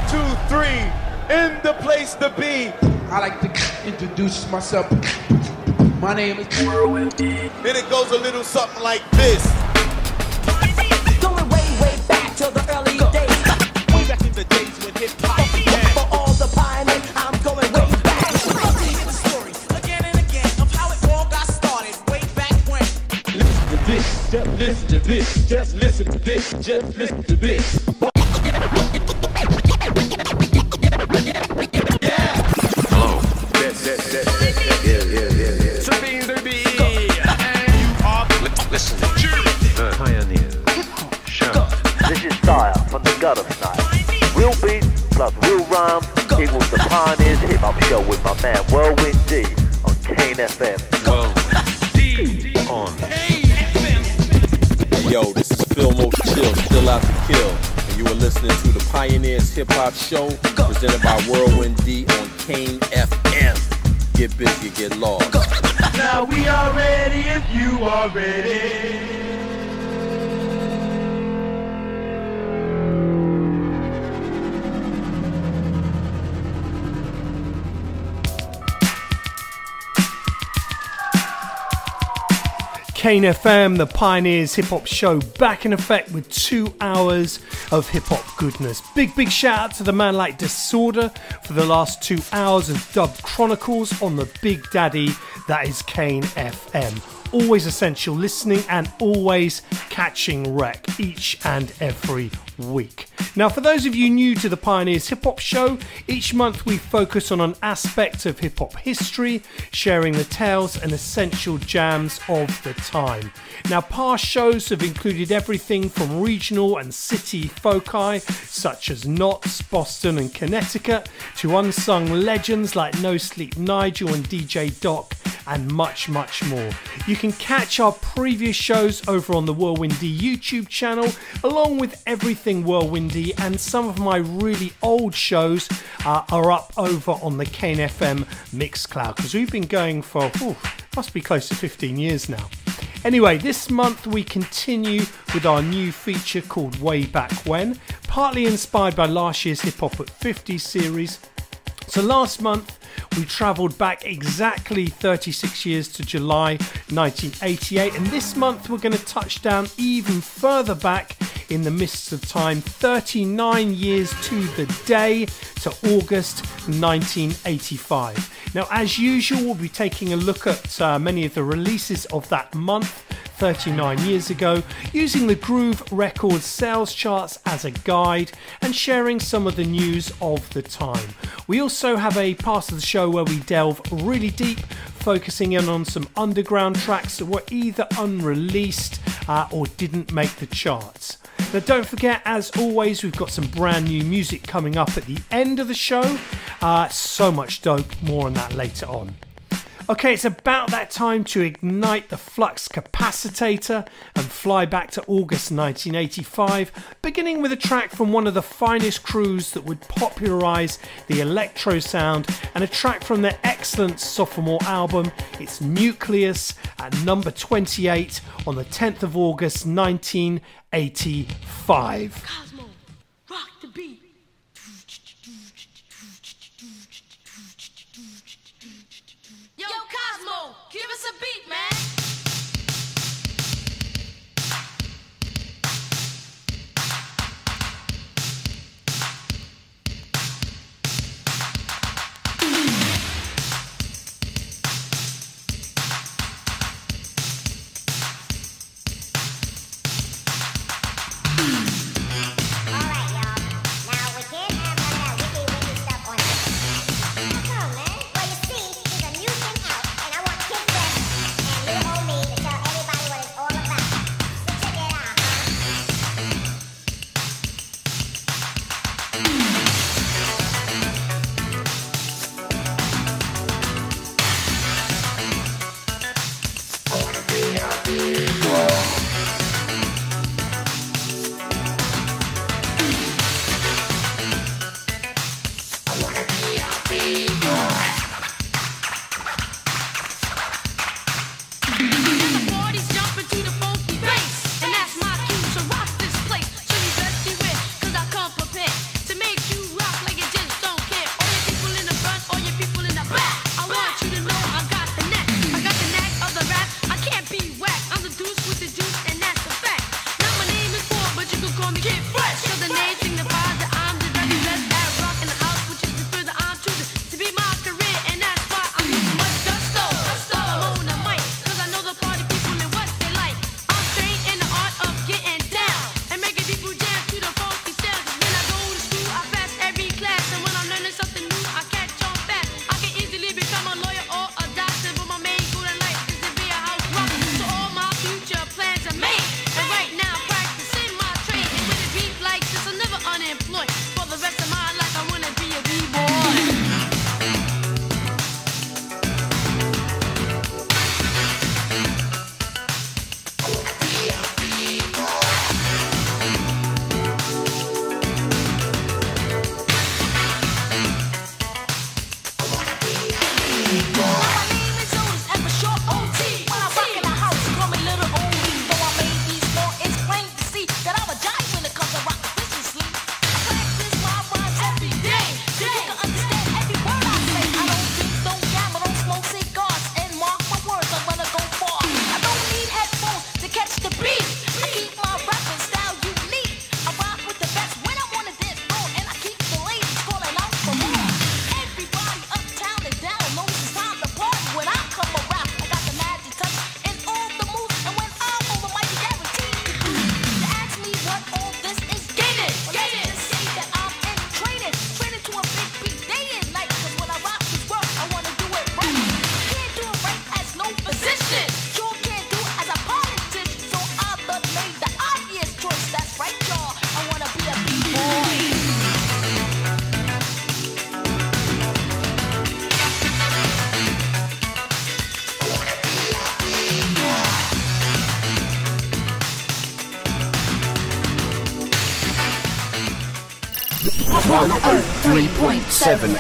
2, 3, in the place to be. I like to introduce myself. My name is And it goes a little something like this. Going way back to the early days. Way back in the days when hip-hop began. For all the pioneers, I'm going way back. To hear the story again and again of how it all got started way back when. Listen to this, just listen to this, just listen to this, just listen to this. Hello. Listen. The pioneers. Shan. This is Sire from the gutter style. Real beats plus real rhymes equals the Pioneers Hip Hop Show with my man Whirlwind D on Kane FM. Whirlwind D on Yo, this is Phil Most Chill, still out to kill. And you are listening to the Pioneers Hip Hop Show, presented by Whirlwind D on Kane FM. Get busy, get lost. Now we are ready if you are ready. Kane FM, the Pioneers Hip Hop Show, back in effect with 2 hours of hip hop goodness. Big shout out to the man like Disorder for the last 2 hours of Dub Chronicles on the Big Daddy that is Kane FM. Always essential listening and always catching wreck each and every week. Now, for those of you new to the Pioneers Hip Hop Show, each month we focus on an aspect of hip hop history, sharing the tales and essential jams of the time. Now, past shows have included everything from regional and city foci such as Knots, Boston and Connecticut, to unsung legends like No Sleep Nigel and DJ Doc, and much more. You can catch our previous shows over on the Whirlwind D YouTube channel, along with everything Whirlwind D, and some of my really old shows are up over on the Kane FM Mixcloud, because we've been going for, must be close to 15 years now. Anyway, this month we continue with our new feature called Way Back When, partly inspired by last year's Hip Hop at 50 series. So last month we travelled back exactly 36 years to July 1988, and this month we're going to touch down even further back in the mists of time, 39 years to the day, to August 1985. Now, as usual, we'll be taking a look at many of the releases of that month, 39 years ago, using the Groove Records sales charts as a guide and sharing some of the news of the time. We also have a part of the show where we delve really deep, focusing in on some underground tracks that were either unreleased or didn't make the charts. Now, don't forget, as always, we've got some brand new music coming up at the end of the show. So much dope, more on that later on. Okay, it's about that time to ignite the flux capacitator and fly back to August 1985, beginning with a track from one of the finest crews that would popularise the electro sound, and a track from their excellent sophomore album. It's Newcleus at number 28 on the 10th of August 1985. Cosmo, rock the beat. Yo, Cosmo, give us a beat, man. Alright, y'all. Now we can't have none of that wiki 103.7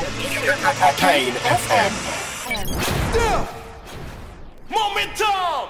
Kane FM. Momentum!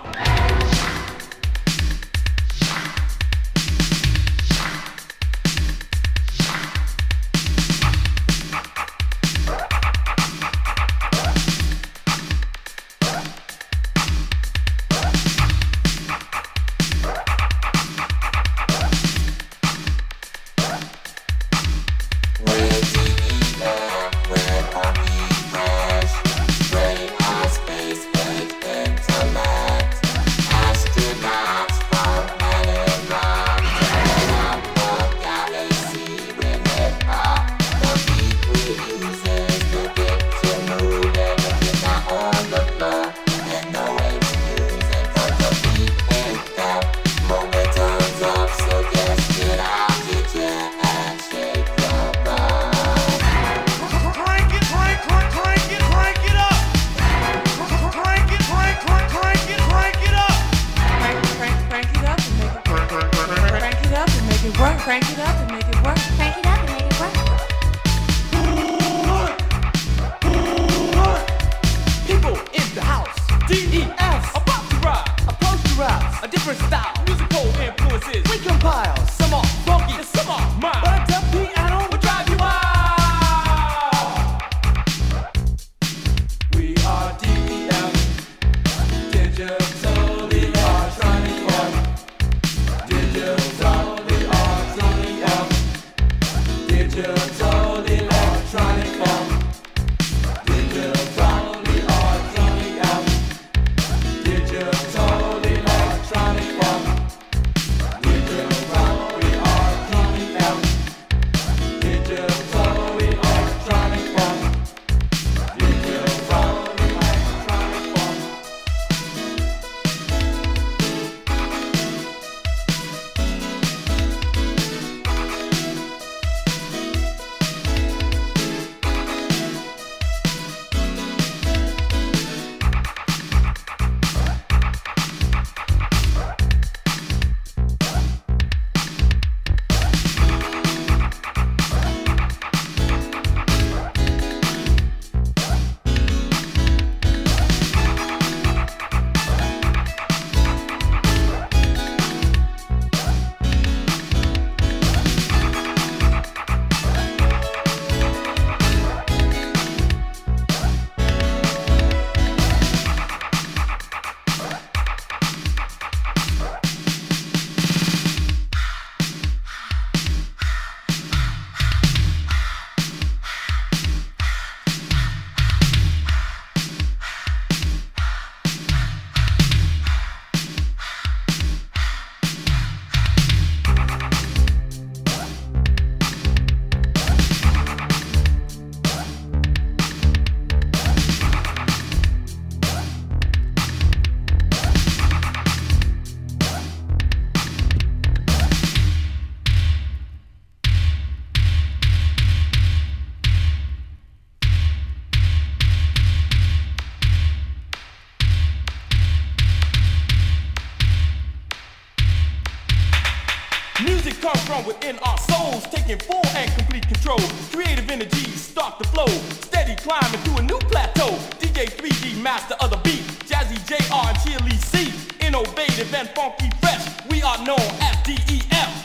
Music comes from within our souls, taking full and complete control. Creative energies start to flow, steady climbing to a new plateau. DJ 3D, master of the beat, Jazzy JR and Chili C. Innovative and funky fresh, we are known as DEF.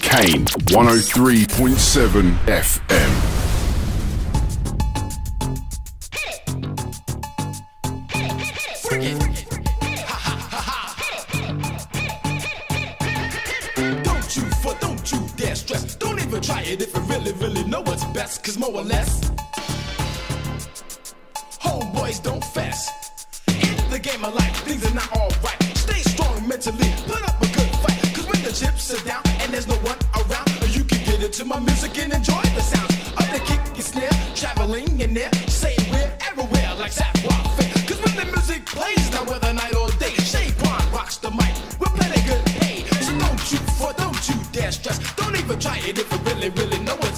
Kane 103.7 FM. Don't you dare stress. Don't even try it if you really know what's best. Cause more or less, homeboys don't fess. In the game of life, things are not alright. Stay strong mentally, put up a good fight. Cause when the chips are down and there's no one around, you can get into my music and enjoy the sounds of the kick and snare, traveling in there, saying we're everywhere like Shaquan. Cause when the music plays, now whether night or day, Shaquan rocks the mic, we're plenty good paid. So don't you dare stress. Don't even try it if you really know what's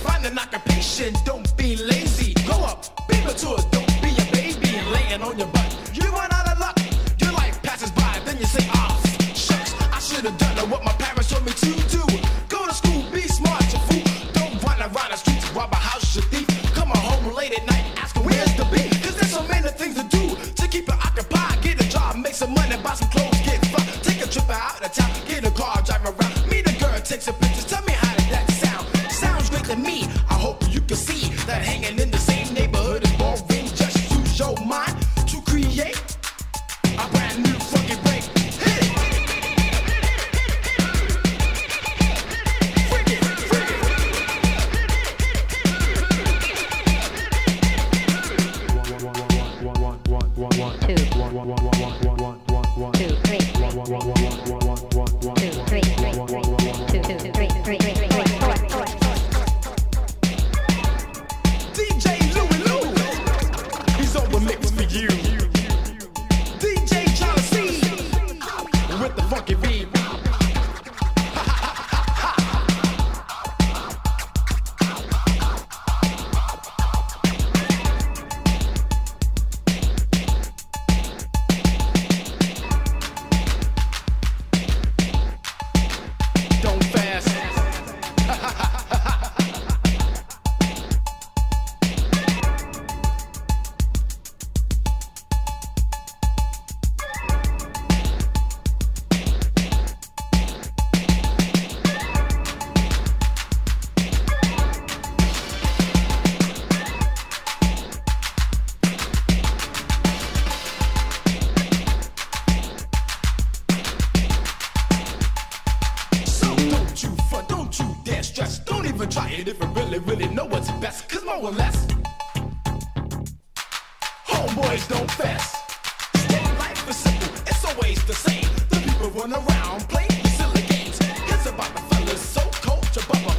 Find an occupation, don't be lazy. Go up, be mature, don't be a baby laying on your butt. You run out of luck, your life passes by, then you say, ah, shucks, I should have done what my parents told me to do. Go to school, be smart, you fool. Don't run around the streets, rob a house, you thief. Come home late at night, asking where's the beat. Cause there's so many things to do to keep you occupied. Get a job, make some money, buy some clothes, get fun. Take a trip out of town, get a car, drive around. Meet a girl, take some pictures, tell me how did that sound. Sounds great to me, I hope you can see that hanging in the same neighborhood is boring. Just use your mind to create a brand new funky break. Hit it! Freak it, freak it. DJ Louie Lou, he's on the mix for you. DJ Charlie C with the funky beat. Don't fast. So don't you front, don't you dare stress. Don't even try it if you really know what's best. Cause more or less, homeboys don't fess. Stay life is simple, it's always the same. The people run around, play these silly games. It's about the fellas, so culture bubble.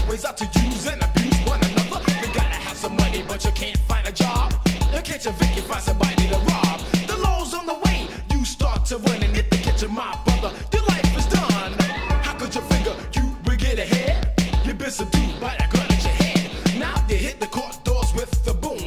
Always out to use and abuse one another. You gotta have some money, but you can't find a job. You catch a Vic, you find somebody to rob. The law's on the way, you start to run and hit the kitchen, my brother. Your life is done. How could you figure you will get ahead? You've been subdued by a gun at your head. Now you hit the court doors with the boom.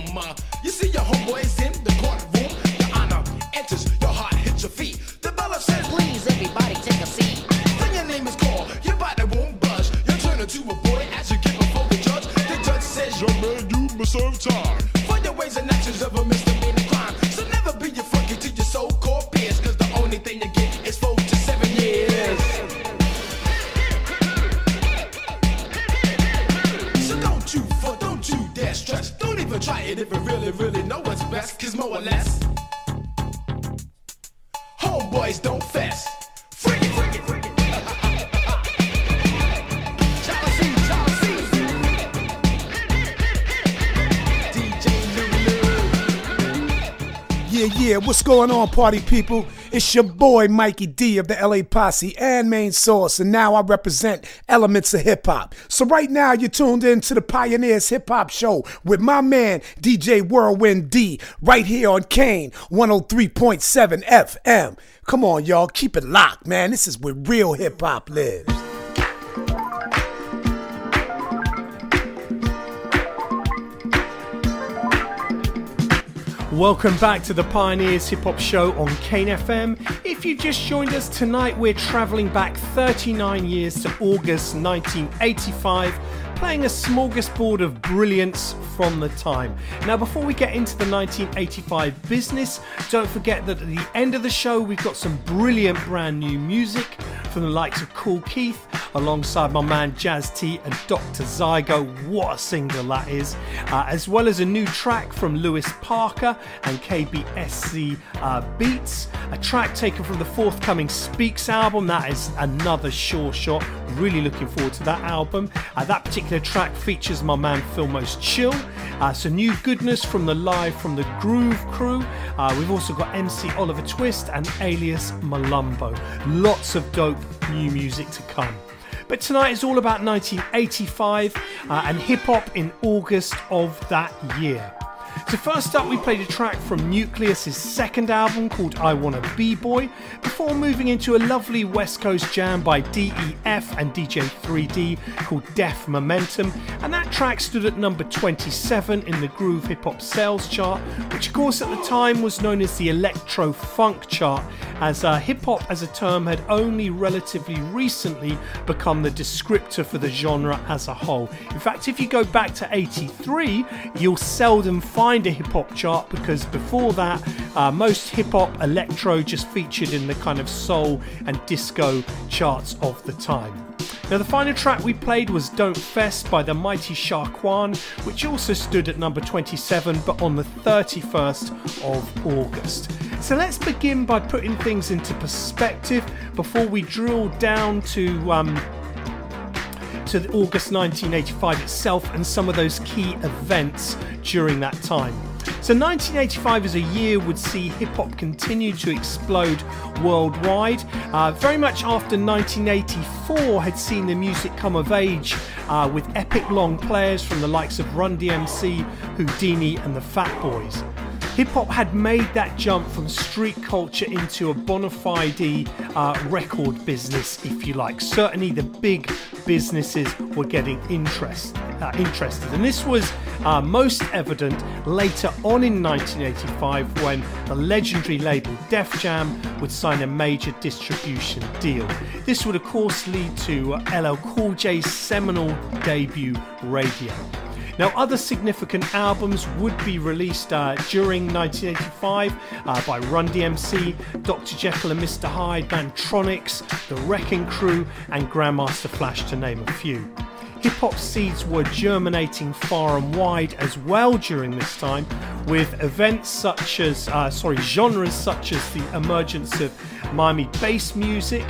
You see your homeboys in the courtroom. Your honor enters, your heart hits your feet. The bell says, please, everybody take a seat. Then your name is called, your body won't budge. You turn into a boy as you get before the judge. The judge says, young man, you must serve time for your ways and actions of a misdemeanor crime. So never be your funky to your so-called peers. Cause the only thing you get is 4 to 7 years. So don't you dare stress. Don't even try it if you really know what's best. Cause more or less, homeboys don't fess. Freak it, freak it, freak it. Charlie C, Charlie C. DJ Louie Lou. Yeah, what's going on, party people? It's your boy Mikey D of the LA Posse and Main Source, and now I represent elements of hip hop. So right now you're tuned in to the Pioneers Hip Hop Show with my man DJ Whirlwind D right here on Kane 103.7 FM. Come on, y'all, keep it locked, man. This is where real hip hop lives. Welcome back to the Pioneers Hip Hop Show on Kane FM. If you just joined us tonight, we're travelling back 39 years to August 1985, playing a smorgasbord of brilliance from the time. Now, before we get into the 1985 business, don't forget that at the end of the show, we've got some brilliant brand new music from the likes of Kool Keith, alongside my man Jazz T and Dr. Zygo. What a single that is. As well as a new track from Lewis Parker and KBSC Beats. A track taken from the forthcoming Speaks album. That is another sure shot. Really looking forward to that album. That particular track features my man Philmo's Chill. Some new goodness from the Live from the Groove crew. We've also got MC Oliver Twist and Alias Malumbo. Lots of dope new music to come. But tonight is all about 1985 and hip-hop in August of that year. So So first up we played a track from Newcleus' second album called I Wanna B-Boy, before moving into a lovely West Coast jam by DEF and DJ 3D called Def Momentum, and that track stood at number 27 in the Groove Hip Hop Sales chart, which of course at the time was known as the Electro Funk chart, as hip hop as a term had only relatively recently become the descriptor for the genre as a whole. In fact, if you go back to 83, you'll seldom find a hip hop chart, because before that most hip hop electro just featured in the kind of soul and disco charts of the time. Now the final track we played was Don't Fess by the mighty Shaquan, which also stood at number 27 but on the 31st of August. So let's begin by putting things into perspective before we drill down to August 1985 itself and some of those key events during that time. So 1985 as a year would see hip-hop continue to explode worldwide, very much after 1984 had seen the music come of age with epic long players from the likes of Run DMC, Houdini and the Fat Boys. Hip-hop had made that jump from street culture into a bona fide record business, if you like. Certainly the big businesses were getting interested. And this was most evident later on in 1985 when the legendary label Def Jam would sign a major distribution deal. This would of course lead to LL Cool J's seminal debut, Radio. Now, other significant albums would be released during 1985 by Run DMC, Dr. Jekyll and Mr. Hyde, Mantronics, The Wrecking Crew and Grandmaster Flash, to name a few. Hip-hop seeds were germinating far and wide as well during this time, with events such as, genres such as the emergence of Miami bass music,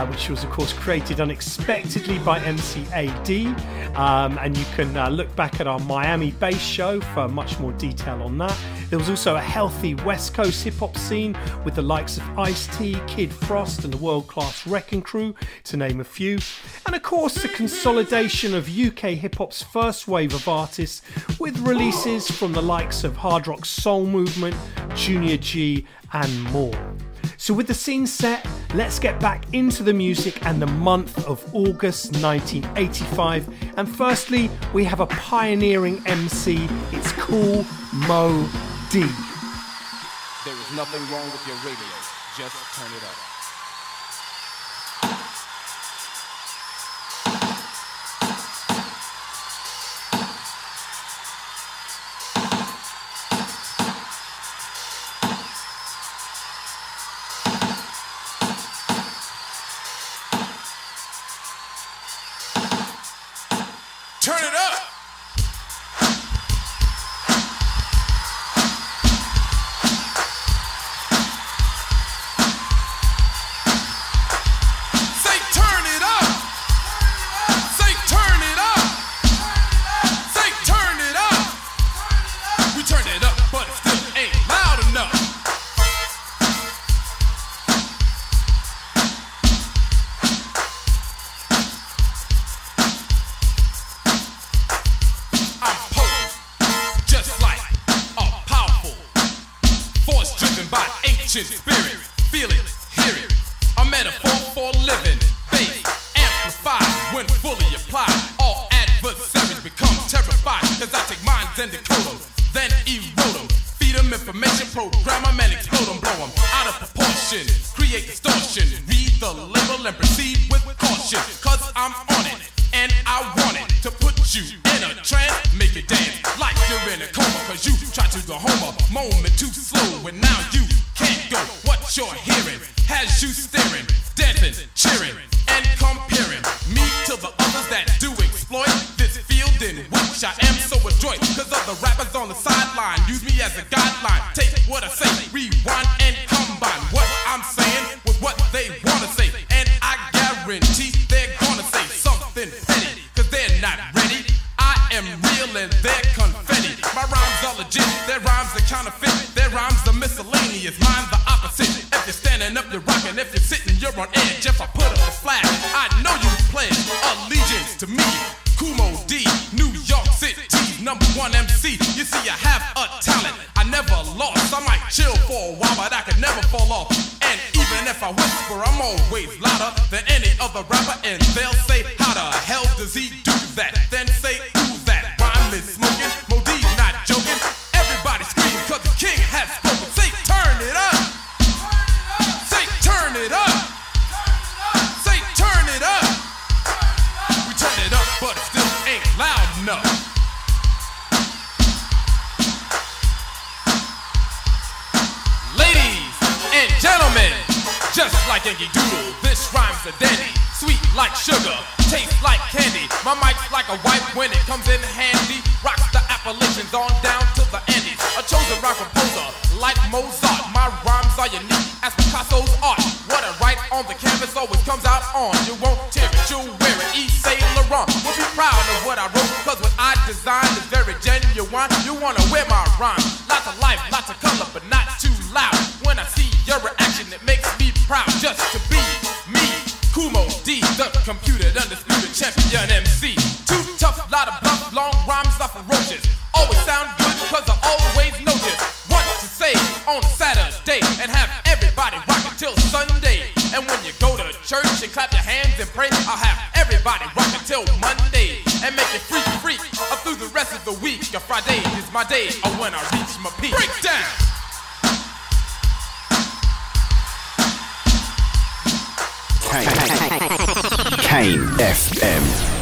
which was of course created unexpectedly by MC AD, and you can look back at our Miami bass show for much more detail on that. There was also a healthy West Coast hip-hop scene with the likes of Ice-T, Kid Frost and the world-class Wrecking Crew, to name a few. And of course the consolidation of UK hip-hop's first wave of artists, with releases from the likes of Hard Rock Soul Movement, Junior G and more. So with the scene set, let's get back into the music and the month of August 1985. And firstly, we have a pioneering MC. It's Kool Moe Dee. There is nothing wrong with your radio. Just turn it up. Turn it up. Say turn it up. Say turn it up. Say turn it up. We turn it up, but it still ain't loud enough. Spirit, feel it, hear it. A metaphor for living, bass, amplified when fully applied. All adversaries become terrified, cause I take minds and decode them, then erode them, feed them information, program them and explode them, blow them out of proportion, create distortion, read the label and proceed with caution, cause I'm on it, and I want it to put you in a trance, make it dance like you're in a coma, cause you try to go home a moment too slow, and now you can't go. What you're hearing has you staring, dancing, cheering, and comparing me to the others that do exploit this field in which I am so adroit. Cause other rappers on the sideline use me as a guideline. Take what I say, rewind and combine what I'm saying with what they wanna say. And I guarantee they're gonna say something petty, cause they're not ready. I am real and they're confetti. My rhymes are legit, their rhymes are counterfeit. Their rhymes are miscellaneous, mine's the opposite. If you're standing up, you're rocking. If you're sitting, you're on edge. If I put up a flag, I know you pledge allegiance to me. Kool Moe Dee, New York City's #1 MC. You see, I have a talent rhyming just like Yankee Doodle. This rhyme's a dandy, sweet like sugar, tastes like candy. My mic's like a wife when it comes in handy. Rocks the Appalachians on down to the Andes. A chosen rhyme composer like Mozart. My rhymes are unique as Picasso's art. What I write on the canvas always comes out on. You won't tear it, you'll wear it. Yves Saint Laurent will be proud of what I wrote, cause what I designed is very genuine. You wanna wear my rhyme. Lots of life, lots of color, but not too loud. When I see your reaction, it makes me proud just to be me. Kool Moe Dee, the computer, undisputed champion MC. Too tough, lot of bluff, long rhymes are ferocious. Always sound good, cause I always know just what to say on Saturday and have everybody rockin' till Sunday. And when you go to church and clap your hands and pray, I'll have everybody rockin' till Monday and make it freak up through the rest of the week. Friday is my day, or when I reach my peak. Break down. Kane FM.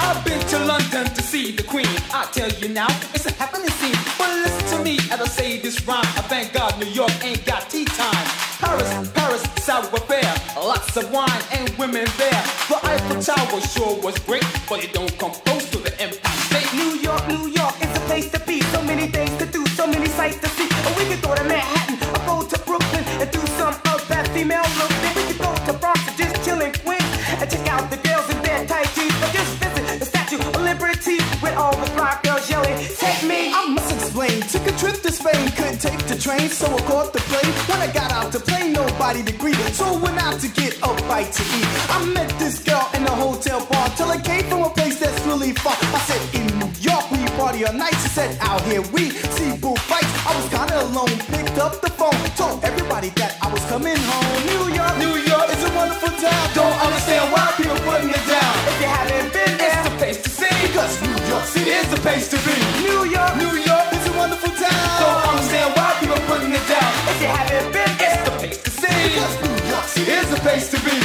I've been to London to see the Queen. I tell you now, it's a happening scene. But listen to me as I say this rhyme. I thank God New York ain't got tea time. Paris, sour affair. Lots of wine and women there. The Eiffel Tower sure was great, but it don't come close to the Empire State. New York is a place to be. So many things to do, so many sights to see. Or we could go to Manhattan, or go to Brooklyn and do some of that female look. Then we could go to Bronx and just chill in Queens and check out the girls in their tight jeans. Or just visit the Statue of Liberty with all the black girls yelling, take me. I must explain, took a trip to Spain, couldn't take the train, so I caught the plane. When I got out to play, nobody to greet, so I went out to get a bite to eat. I met this girl in a hotel bar till I came from a place that's really far. I said, in New York we party all night. She said, out here we see bull fights. I was kinda alone, picked up the phone, told everybody that I was coming home. New York is a wonderful town. Don't understand why people putting it down. If you haven't been there, it's the place to see, because New York City is the place to be. New York is a wonderful town. Don't understand why people putting it down. If you haven't been there, it's the place to see, because New York City is the place to be.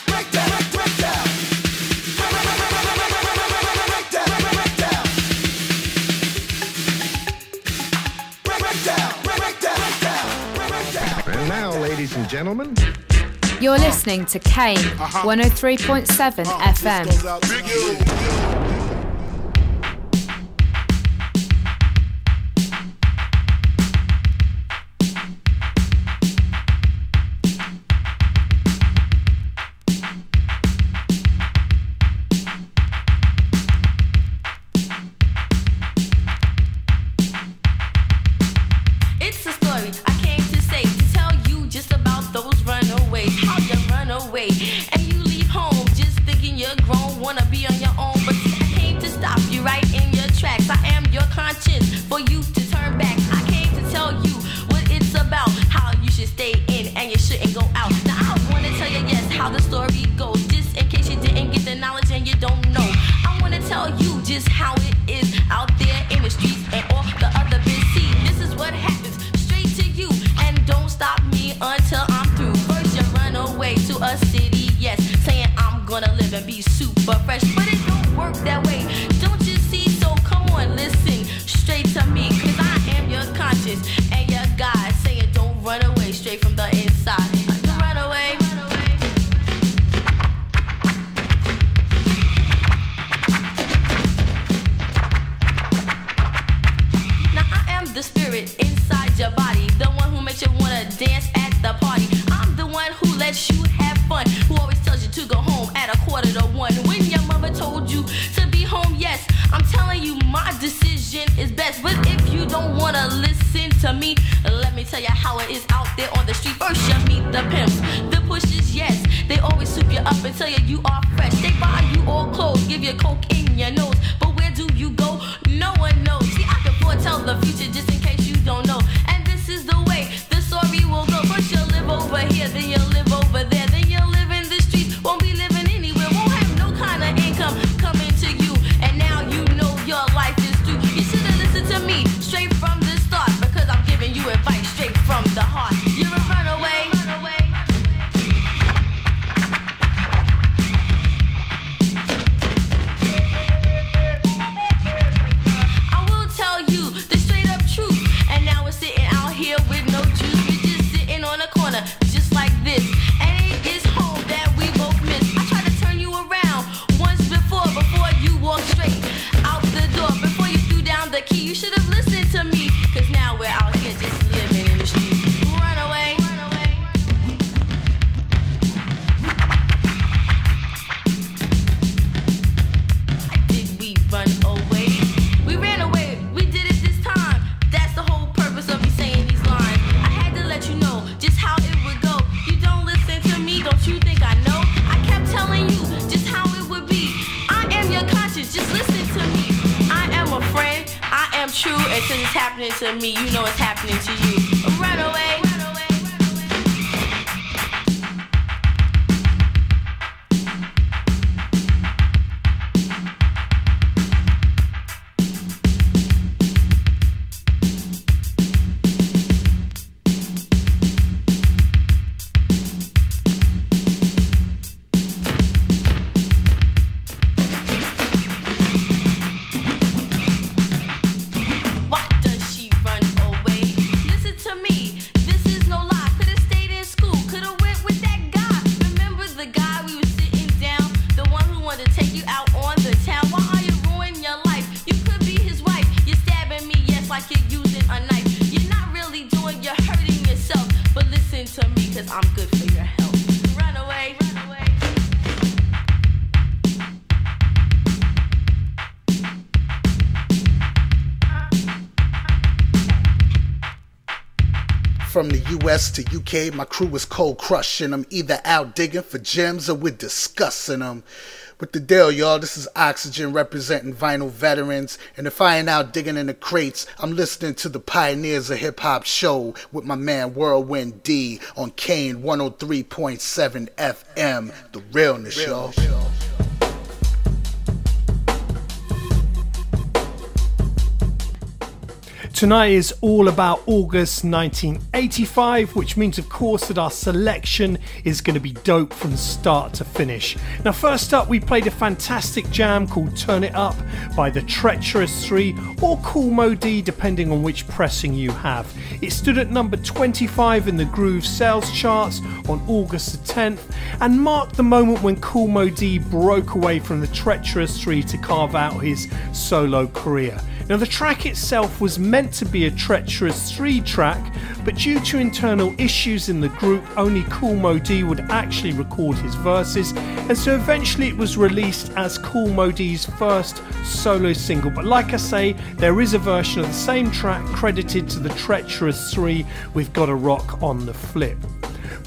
Break down, break down. And now, ladies and gentlemen, you're listening to Kane 103.7 FM. It's a story I came to say, to tell you just about those runaways. How you run away and you leave home just thinking you're grown, wanna be on your own. But see, I came to stop you right in your tracks. I am your conscience for you to turn back. I came to tell you what it's about, how you should stay in and you shouldn't go out. Now I wanna tell you, yes, how the story goes, just in case you didn't get the knowledge and you don't know. I wanna tell you just how it is out there in the streets and all the other biz. See, this is what happens straight to you, and don't stop me until I'm through. First you run away to a city, yes, saying I'm gonna live and be super fresh, but it don't work that way. Don't you see? So come on, listen straight to me, cause I am your conscience and your God, saying don't run away straight from the inside. Run away. Now I am the spirit inside your body, the one who makes you wanna dance at the party. I'm the one who lets you have fun, who always tells you to go home at 1:45. When your mother told you to be home, yes, I'm telling you my decision is best. But if you don't wanna listen to me, let me tell you how it is out there on the street. First you meet the pimps, the pushers, yes, they always soup you up and tell you you are fresh. They buy you all clothes, give you coke in your nose, but where do you go? No one knows. See, I can foretell the future just in case you don't know. And this is the way the story will go. First you'll live over here, then you'll live over there, then you'll live in the streets, won't be living anywhere, won't have no kind of income coming to you, and now you know your life is through. You should have listened to me straight from the start, because I'm giving you advice straight from the heart. You're a runaway. I will tell you the straight up truth, and now we're sitting out here with no juice. We're just sitting on a corner just like this, and it is home that we both miss. I tried to turn you around once before you walked straight out the door. Before you threw down the key, you should have listened to me, cause now we're out here just living in the streets. Run away. Did we run away? We ran away, we did it this time. That's the whole purpose of me saying these lines. I had to let you know just how it would go. You don't listen to me, don't you think I know? I kept telling you just how it would be. I am your conscience, just listen to me. I am a friend, I am true, and since it's happening to me, you know it's happening to you. Run away. From the US to UK, my crew is cold crushing them. Either out digging for gems or we're discussing them. What the deal, y'all? This is Oxygen representing vinyl veterans. And if I ain't out digging in the crates, I'm listening to the Pioneers of Hip Hop show with my man Whirlwind D on Kane 103.7 FM. The realness, y'all. Tonight is all about August 1985, which means of course that our selection is going to be dope from start to finish. Now first up we played a fantastic jam called Turn It Up by the Treacherous 3 or Kool Moe Dee depending on which pressing you have. It stood at number 25 in the Groove sales charts on August the 10th and marked the moment when Kool Moe Dee broke away from the Treacherous 3 to carve out his solo career. Now the track itself was meant to be a Treacherous 3 track, but due to internal issues in the group, only Kool Moe Dee would actually record his verses, and so eventually it was released as Kool Moe Dee's first solo single. But like I say, there is a version of the same track credited to the Treacherous 3 with Gotta Rock on the flip.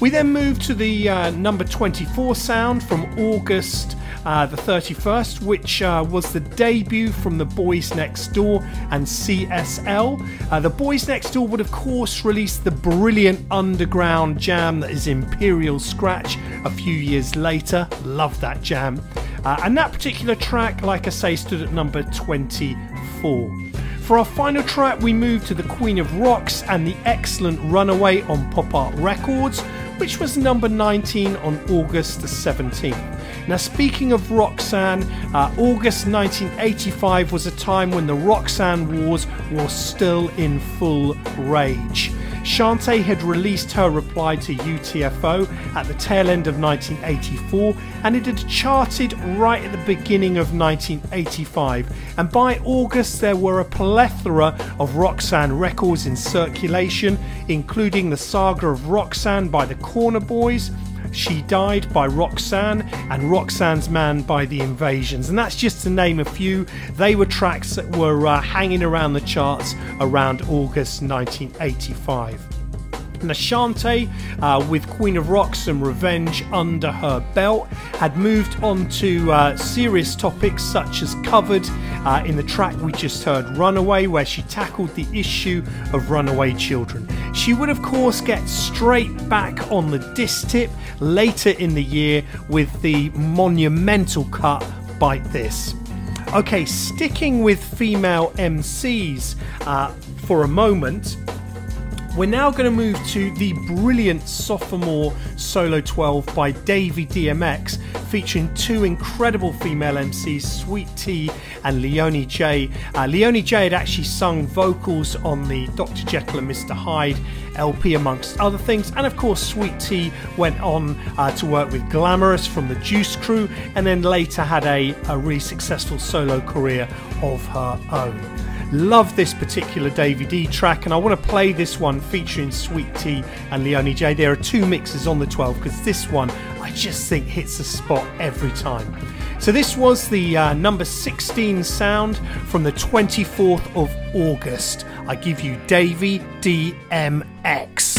We then moved to the number 24 sound from August the 31st, which was the debut from the Boys Next Door and CSL. The Boys Next Door would of course release the brilliant underground jam that is Imperial Scratch a few years later. Love that jam. And that particular track, like I say, stood at number 24. For our final track we moved to the Queen of Rocks and the excellent Runaway on Pop Art Records, which was number 19 on August the 17th. Now speaking of Roxanne, August 1985 was a time when the Roxanne Wars was still in full rage. Shante had released her reply to UTFO at the tail end of 1984 and it had charted right at the beginning of 1985, and by August there were a plethora of Roxanne records in circulation, including the Saga of Roxanne by the Corner Boys, She Died by Roxanne, and Roxanne's Man by the Invasions, and that's just to name a few. They were tracks that were hanging around the charts around August 1985. Now Shante, with Queen of Rocks and Revenge under her belt, had moved on to serious topics such as covered in the track we just heard, Runaway, where she tackled the issue of runaway children. She would of course get straight back on the diss tip later in the year with the monumental cut, Bite This. Okay, sticking with female MCs for a moment, we're now going to move to the brilliant sophomore solo 12 by Davy DMX, featuring two incredible female MCs, Sweet T and Leonie J. Leonie J had actually sung vocals on the Dr. Jekyll and Mr. Hyde LP amongst other things, and of course Sweet T went on to work with Glamorous from the Juice Crew and then later had a really successful solo career of her own. Love this particular Davy D track, and I want to play this one featuring Sweet T and Leonie J. There are two mixes on the 12 because this one I just think hits the spot every time. So this was the number 16 sound from the 24th of August. I give you Davy DMX.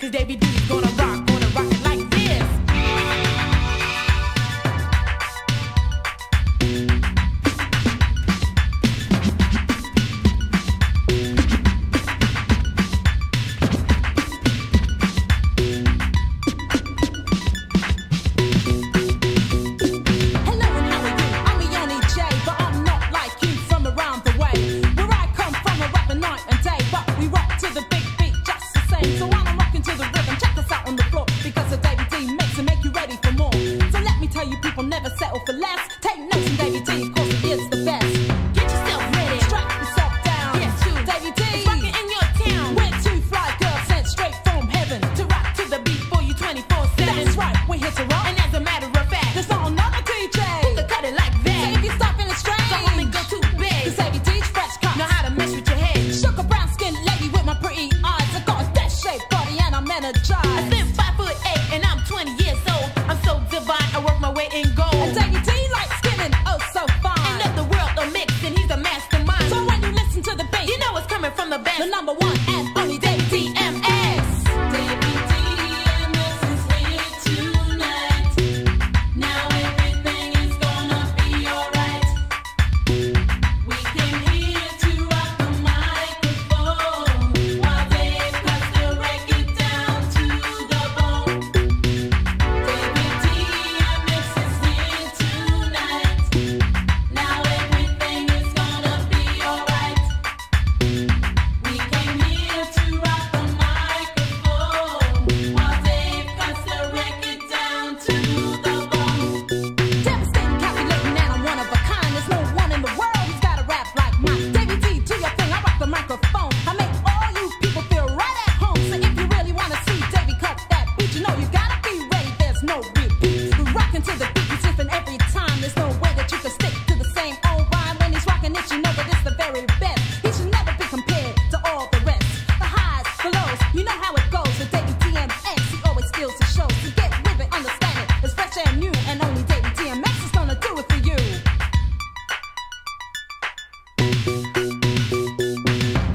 Cause Davy D is gonna rock it like this. Baby rocking to the beat, he's different every time. There's no way that you can stick to the same old rhyme. When he's rocking it, you know that it's the very best. He should never be compared to all the rest. The highs, the lows, you know how it goes. With Davy DMX, he always steals the show. So get with it, understand it. It's fresh and new, and only Davy DMX is gonna do it for you.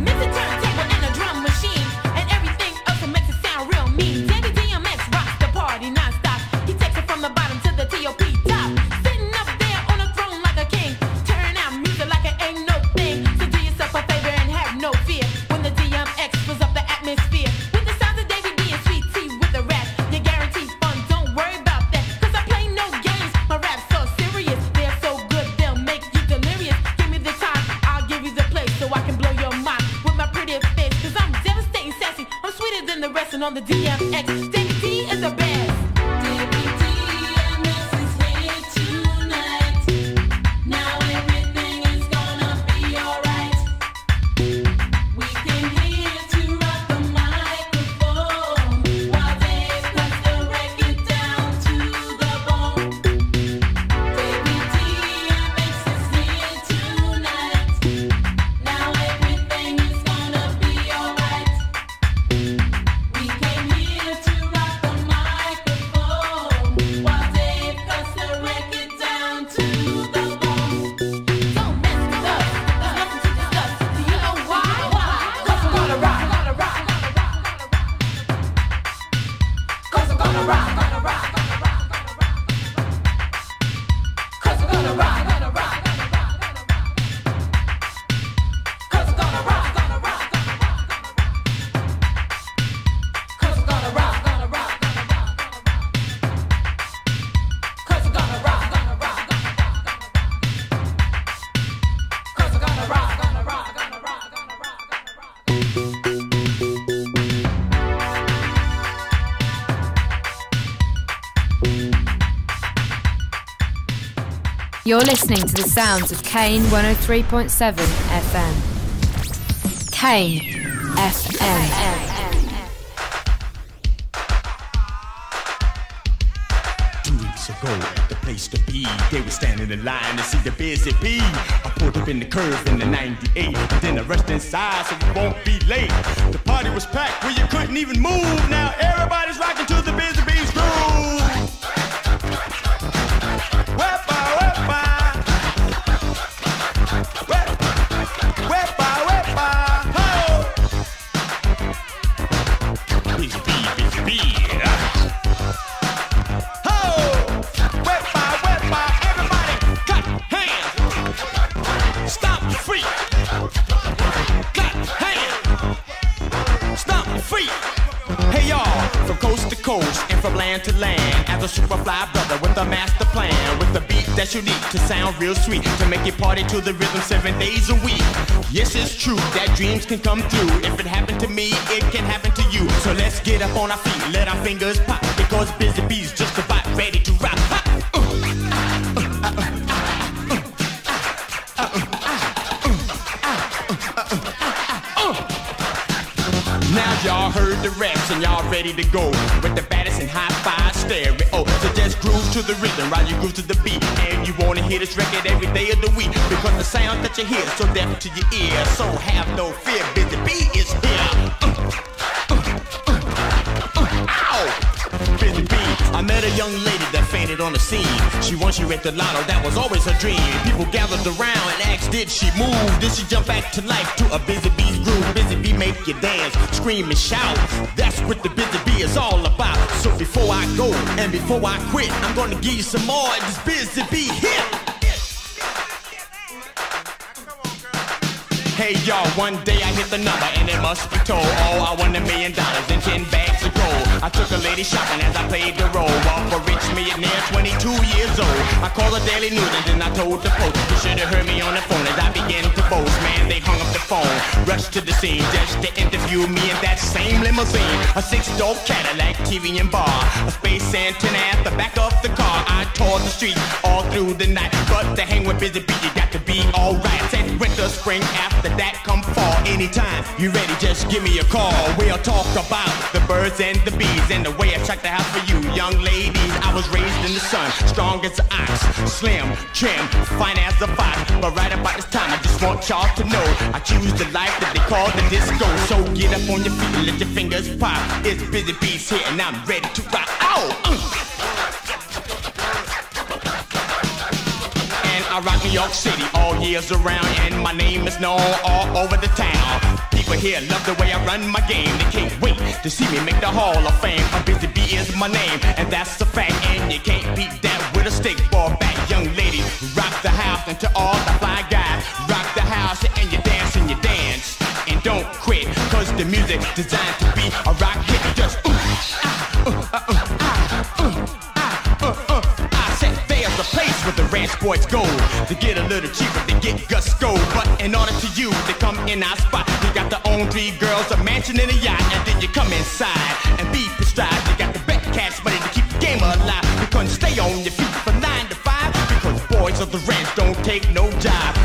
Mix a turntable and a drum machine, and everything else that makes it sound real mean. Davy DMX rocks the party non-stop. He takes it from the bottom to the T.O.P. top. Sitting up there on a throne like a king, turn out music like it ain't no thing. So do yourself a favor and have no fear when the DMX fills up the atmosphere with the sounds of Davy D and Sweet Tea with the rap. You guarantee fun, don't worry about that, cause I play no games. My rap's so serious, they're so good, they'll make you delirious. Give me the time, I'll give you the place, so I can blow your mind with my pretty face. Cause I'm devastating sassy, I'm sweeter than the rest, and on the DMX, Davy D is the best. Davy DMX is here tonight. Now everything is gonna be alright. We came here to rock the microphone while Dave cuts the record down to the bone. Davy DMX is here tonight. Now everything is gonna be alright. We came here to rock the microphone while Dave cuts the record down to the bone. Don't mess with us, there's nothing to discuss. Do you know why? Cause we're gonna rock. Cause we're gonna rock. Cause we're gonna rock. Cause we're gonna rock. Cause we're gonna rock. Cause we're gonna rock. Cause we're gonna rock. You're listening to the sounds of Kane 103.7 FM. Kane FM. 2 weeks ago at the place to be, they were standing in line to see the busy bee. I pulled up in the curve in the 98, then I rushed inside so we won't be late. The party was packed where you couldn't even move. Now everybody's rocking to the busy bee's groove. Wepa, wepa. Wepa, wepa, ho. Busy bee, ho. Wepa, wepa, everybody clap hands. Stomp your feet. Clap hands. Stomp your feet. Hey y'all, from coast to coast and from land to land, as a super fly brother with a master plan, with a beat that's unique to sound real sweet, to make you party to the rhythm 7 days a week. Yes, it's true that dreams can come through. If it happened to me, it can happen to you. So let's get up on our feet, let our fingers pop, because Busy Bee's just about ready to rock. Now y'all heard the reps and y'all ready to go with the baddest and high-five stereo. So just groove to the rhythm while you groove to the beat. And you wanna hear this record every day of the week, because the sound that you hear is so deaf to your ear. So have no fear, Busy Bee is here. Ow! Busy Bee, I met a young lady that fainted on the scene. She won, she read the lotto, that was always her dream. People gathered around and asked, did she move? Did she jump back to life to a Busy Bee's groove? Busy Bee make you dance, scream and shout. That's what the Busy Bee is all about. So before I go and before I quit, I'm gonna give you some more of this Busy Bee hit. Hey y'all, one day I hit the number and it must be told. Oh, I won $1 million and 10 bags of gold. I took a lady shopping as I played the role of a rich millionaire, 22 years old. I called the Daily News and then I told the Post. You should have heard me on the phone as I began to boast. Man, they hung up the phone, rushed to the scene just to interview me in that same limousine. A 6-door Cadillac, TV and bar, a space antenna at the back of the car. I toured the streets all through the night, but to hang with Busy Bee, you got to be alright. Said winter, spring, after that come fall. Anytime you ready, just give me a call. We'll talk about the birds and the bees and the way I check the house for you young ladies. I was was raised in the sun, strong as an ox, slim, trim, fine as a fox. But right about this time, I just want y'all to know I choose the life that they call the disco. So get up on your feet and let your fingers pop. It's Busy Bees here and I'm ready to rock. And I rock New York City all years around, and my name is known all over the town. People here love the way I run my game. They can't wait to see me make the Hall of Fame. A Busy Bee is my name, and that's a fact. And you can't beat that with a stick or a bat. Young ladies, rock the house, and to all the fly guys, rock the house and you dance and you dance. And don't quit, cause the music's designed to be a rock hit. Just I said there's a place where the ranch boys go to get a little cheaper, to get gusto. But in order to use to come in our spot, you got to own 3 girls, a mansion and a yacht. And then you come inside and be prescribed. You got to bet cash money to keep the game alive. You couldn't stay on your feet from 9 to 5 because boys of the ranch don't take no job.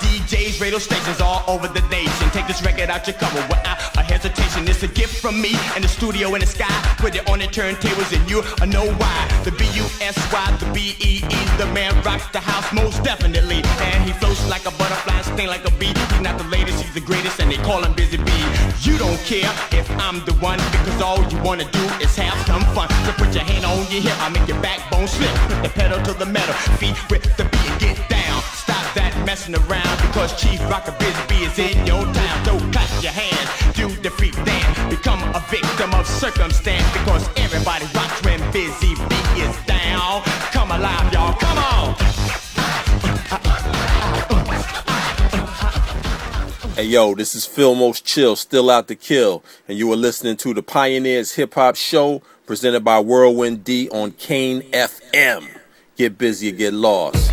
DJs, radio stations all over the nation. Take this record out your cover without a hesitation. It's a gift from me and the studio in the sky. Put it on the turntables and you know why. The B-U-S-Y, the B-E-E, the man rocks the house most definitely. And he floats like a butterfly, sting like a bee. He's not the latest, he's the greatest, and they call him Busy Bee. You don't care if I'm the one, because all you wanna do is have some fun. So put your hand on your hip, I'll make your backbone slip. Put the pedal to the metal, feet with the beat and get down. Stop that messing around, because Chief Rocker Busy Bee is in your town. So clap your hands, do the freak dance. Become a victim of circumstance, because everybody rocks when Busy Bee is down. Come alive, y'all, come on! Hey yo, this is Phil Most Chill, still out to kill, and you are listening to the Pioneers Hip Hop Show presented by Whirlwind D on Kane FM. Get busy or get lost.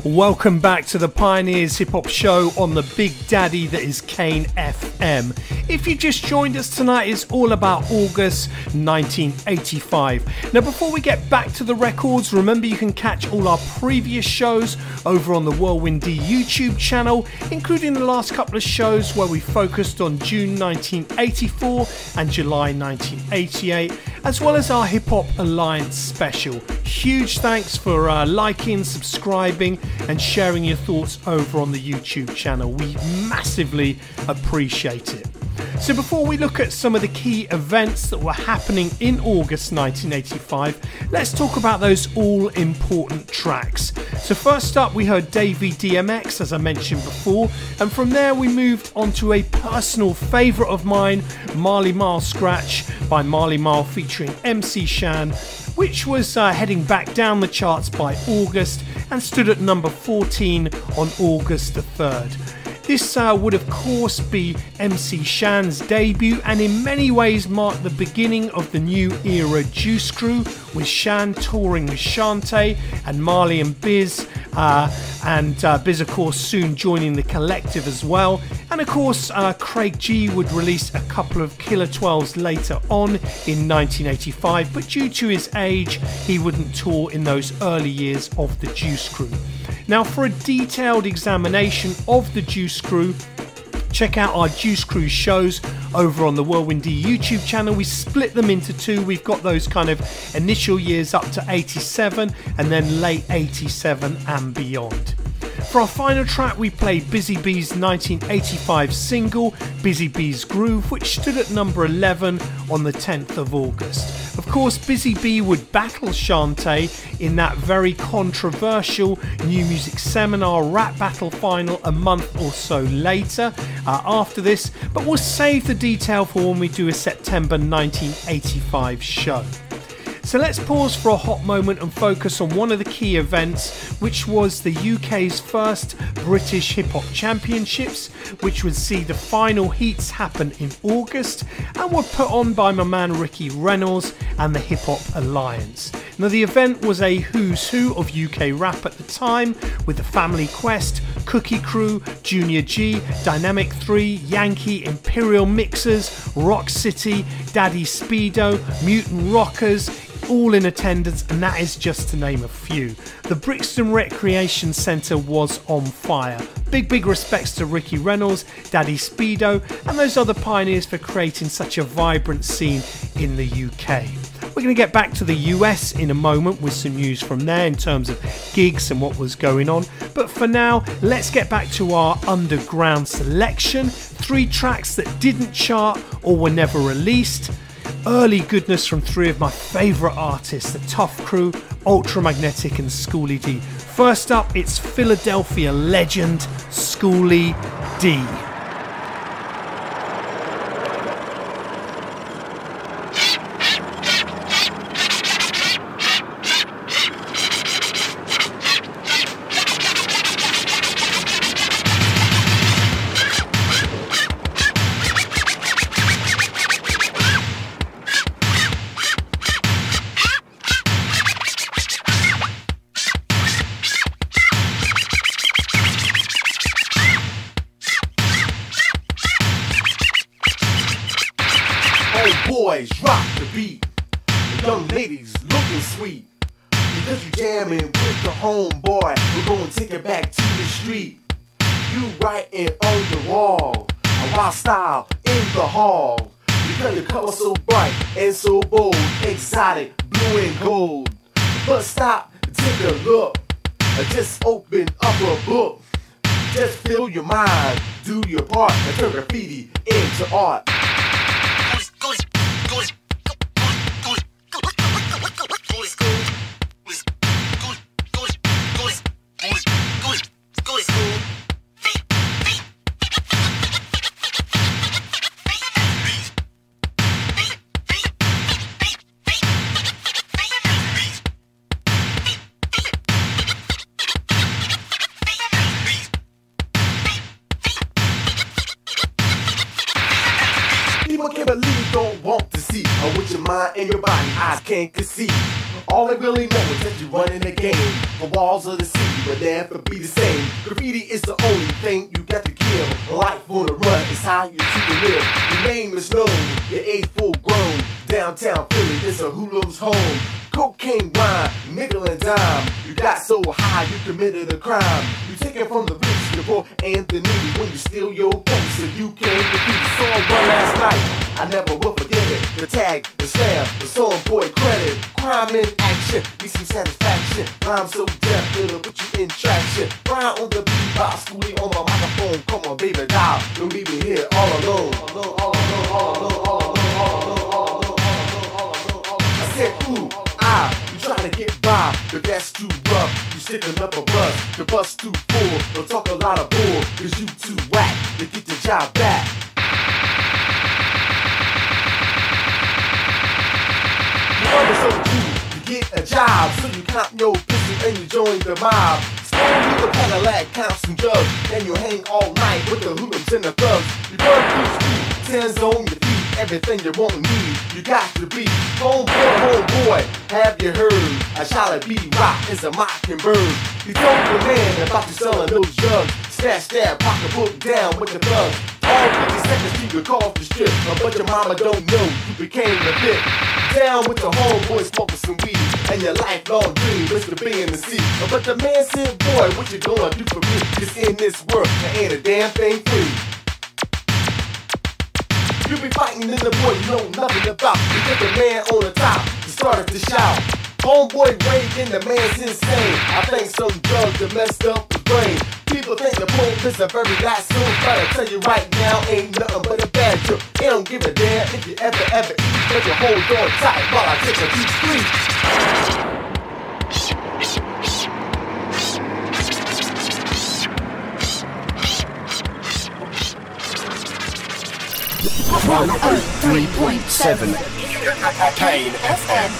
Welcome back to the Pioneers Hip Hop Show on the Big Daddy that is Kane FM. If you just joined us tonight, it's all about August 1985. Now, before we get back to the records, remember you can catch all our previous shows over on the Whirlwind D YouTube channel, including the last couple of shows where we focused on June 1984 and July 1988, as well as our Hip Hop Alliance special. Huge thanks for liking, subscribing, and sharing your thoughts over on the YouTube channel. We massively appreciate it. So before we look at some of the key events that were happening in August 1985, let's talk about those all-important tracks. So first up, we heard Davy DMX, as I mentioned before, and from there we moved on to a personal favourite of mine, Marley Marl Scratch by Marley Marl featuring MC Shan, which was heading back down the charts by August and stood at number 14 on August the 3rd. This would of course be MC Shan's debut, and in many ways marked the beginning of the new era Juice Crew, with Shan touring with Shante and Marley and Biz, and Biz of course soon joining the collective as well. And of course Craig G would release a couple of Killer 12s later on in 1985, but due to his age he wouldn't tour in those early years of the Juice Crew. Now, for a detailed examination of the Juice Crew, check out our Juice Crew shows over on the Whirlwind D YouTube channel. We split them into two. We've got those kind of initial years up to 87 and then late 87 and beyond. For our final track, we played Busy Bee's 1985 single, Busy Bee's Groove, which stood at number 11 on the 10th of August. Of course, Busy Bee would battle Shante in that very controversial New Music Seminar rap battle final a month or so later after this, but we'll save the detail for when we do a September 1985 show. So let's pause for a hot moment and focus on one of the key events, which was the UK's first British Hip Hop Championships, which would see the final heats happen in August and were put on by my man Ricky Reynolds and the Hip Hop Alliance. Now, the event was a who's who of UK rap at the time, with the Family Quest, Cookie Crew, Junior G, Dynamic 3, Yankee, Imperial Mixers, Rock City, Daddy Speedo, Mutant Rockers, all in attendance, and that is just to name a few. The Brixton Recreation Centre was on fire. Big respects to Ricky Reynolds, Daddy Speedo, and those other pioneers for creating such a vibrant scene in the UK. We're going to get back to the US in a moment with some news from there in terms of gigs and what was going on. But for now, let's get back to our underground selection. 3 tracks that didn't chart or were never released. Early goodness from 3 of my favourite artists, the Tough Crew, Ultramagnetic and Kool Dee. First up, it's Philadelphia legend Kool Dee. Boys, rock the beat. The young ladies looking sweet. Because you jamming with the homeboy, we're gonna take it back to the street. You writing on the wall, a wild style in the hall. Because your color so bright and so bold, exotic, blue and gold. But stop, take a look, just open up a book. Just fill your mind, do your part, and turn graffiti into art. People can't believe, don't want to see what your mind and your body eyes can't conceive. All they really know is that you're running the game. The walls of the city will never be the same. Graffiti is the only thing you got to kill. Life on the run is how you choose to live. Your name is known, your age full grown. Downtown Philly is a hoodlum's home. Cocaine, wine, nickel and dime. You got so high you committed a crime. You take it from the rich, the poor, and the needy. When you steal your bank so you can't defeat. Saw one last night, I never will forget it. The tag, the slam, the song boy credit. Crime in action, need some satisfaction. Rhyme so deaf, it'll put you in traction. Rhyme on the beat, by schooling on my microphone. Come on, baby, dial. Don't leave me here all alone. All alone, all alone, all alone, all alone, all alone, all alone, all alone. I said, ooh, you trying to get by, but that's too rough. You sticking up a bus, the bus too full. Don't talk a lot of bull, cause you too whack to get the job back. So you get a job, so you count your pistol and you join the mob. Stone with a Cadillac, count some drugs, then you hang all night with the hoodlums and the thugs. You burn through the street, tens on your feet, everything you won't need, you got to be. Homeboy, have you heard? A Charlotte B. Rock is a mockingbird. He told the man about you selling those drugs. Snatch that pocketbook down with the thugs. All 50 seconds you could call off the strip, but your mama don't know you became a bit. Down with the homeboy smoking some weed, and your lifelong dream is to be in the sea. But the man said, boy, what you gonna do for me? Cause in this world, there ain't a damn thing free. You be fighting in the boy you know nothing about. You get the man on the top, you started to shout. Homeboy raging, the man's insane. I think some drugs that messed up his brain. People think the Pope is a very last soon, but I tell you right now, ain't nothing but a bad trip. They don't give a damn if you ever eat, but you hold on tight while I take a few streets. 103.7 Kane FM.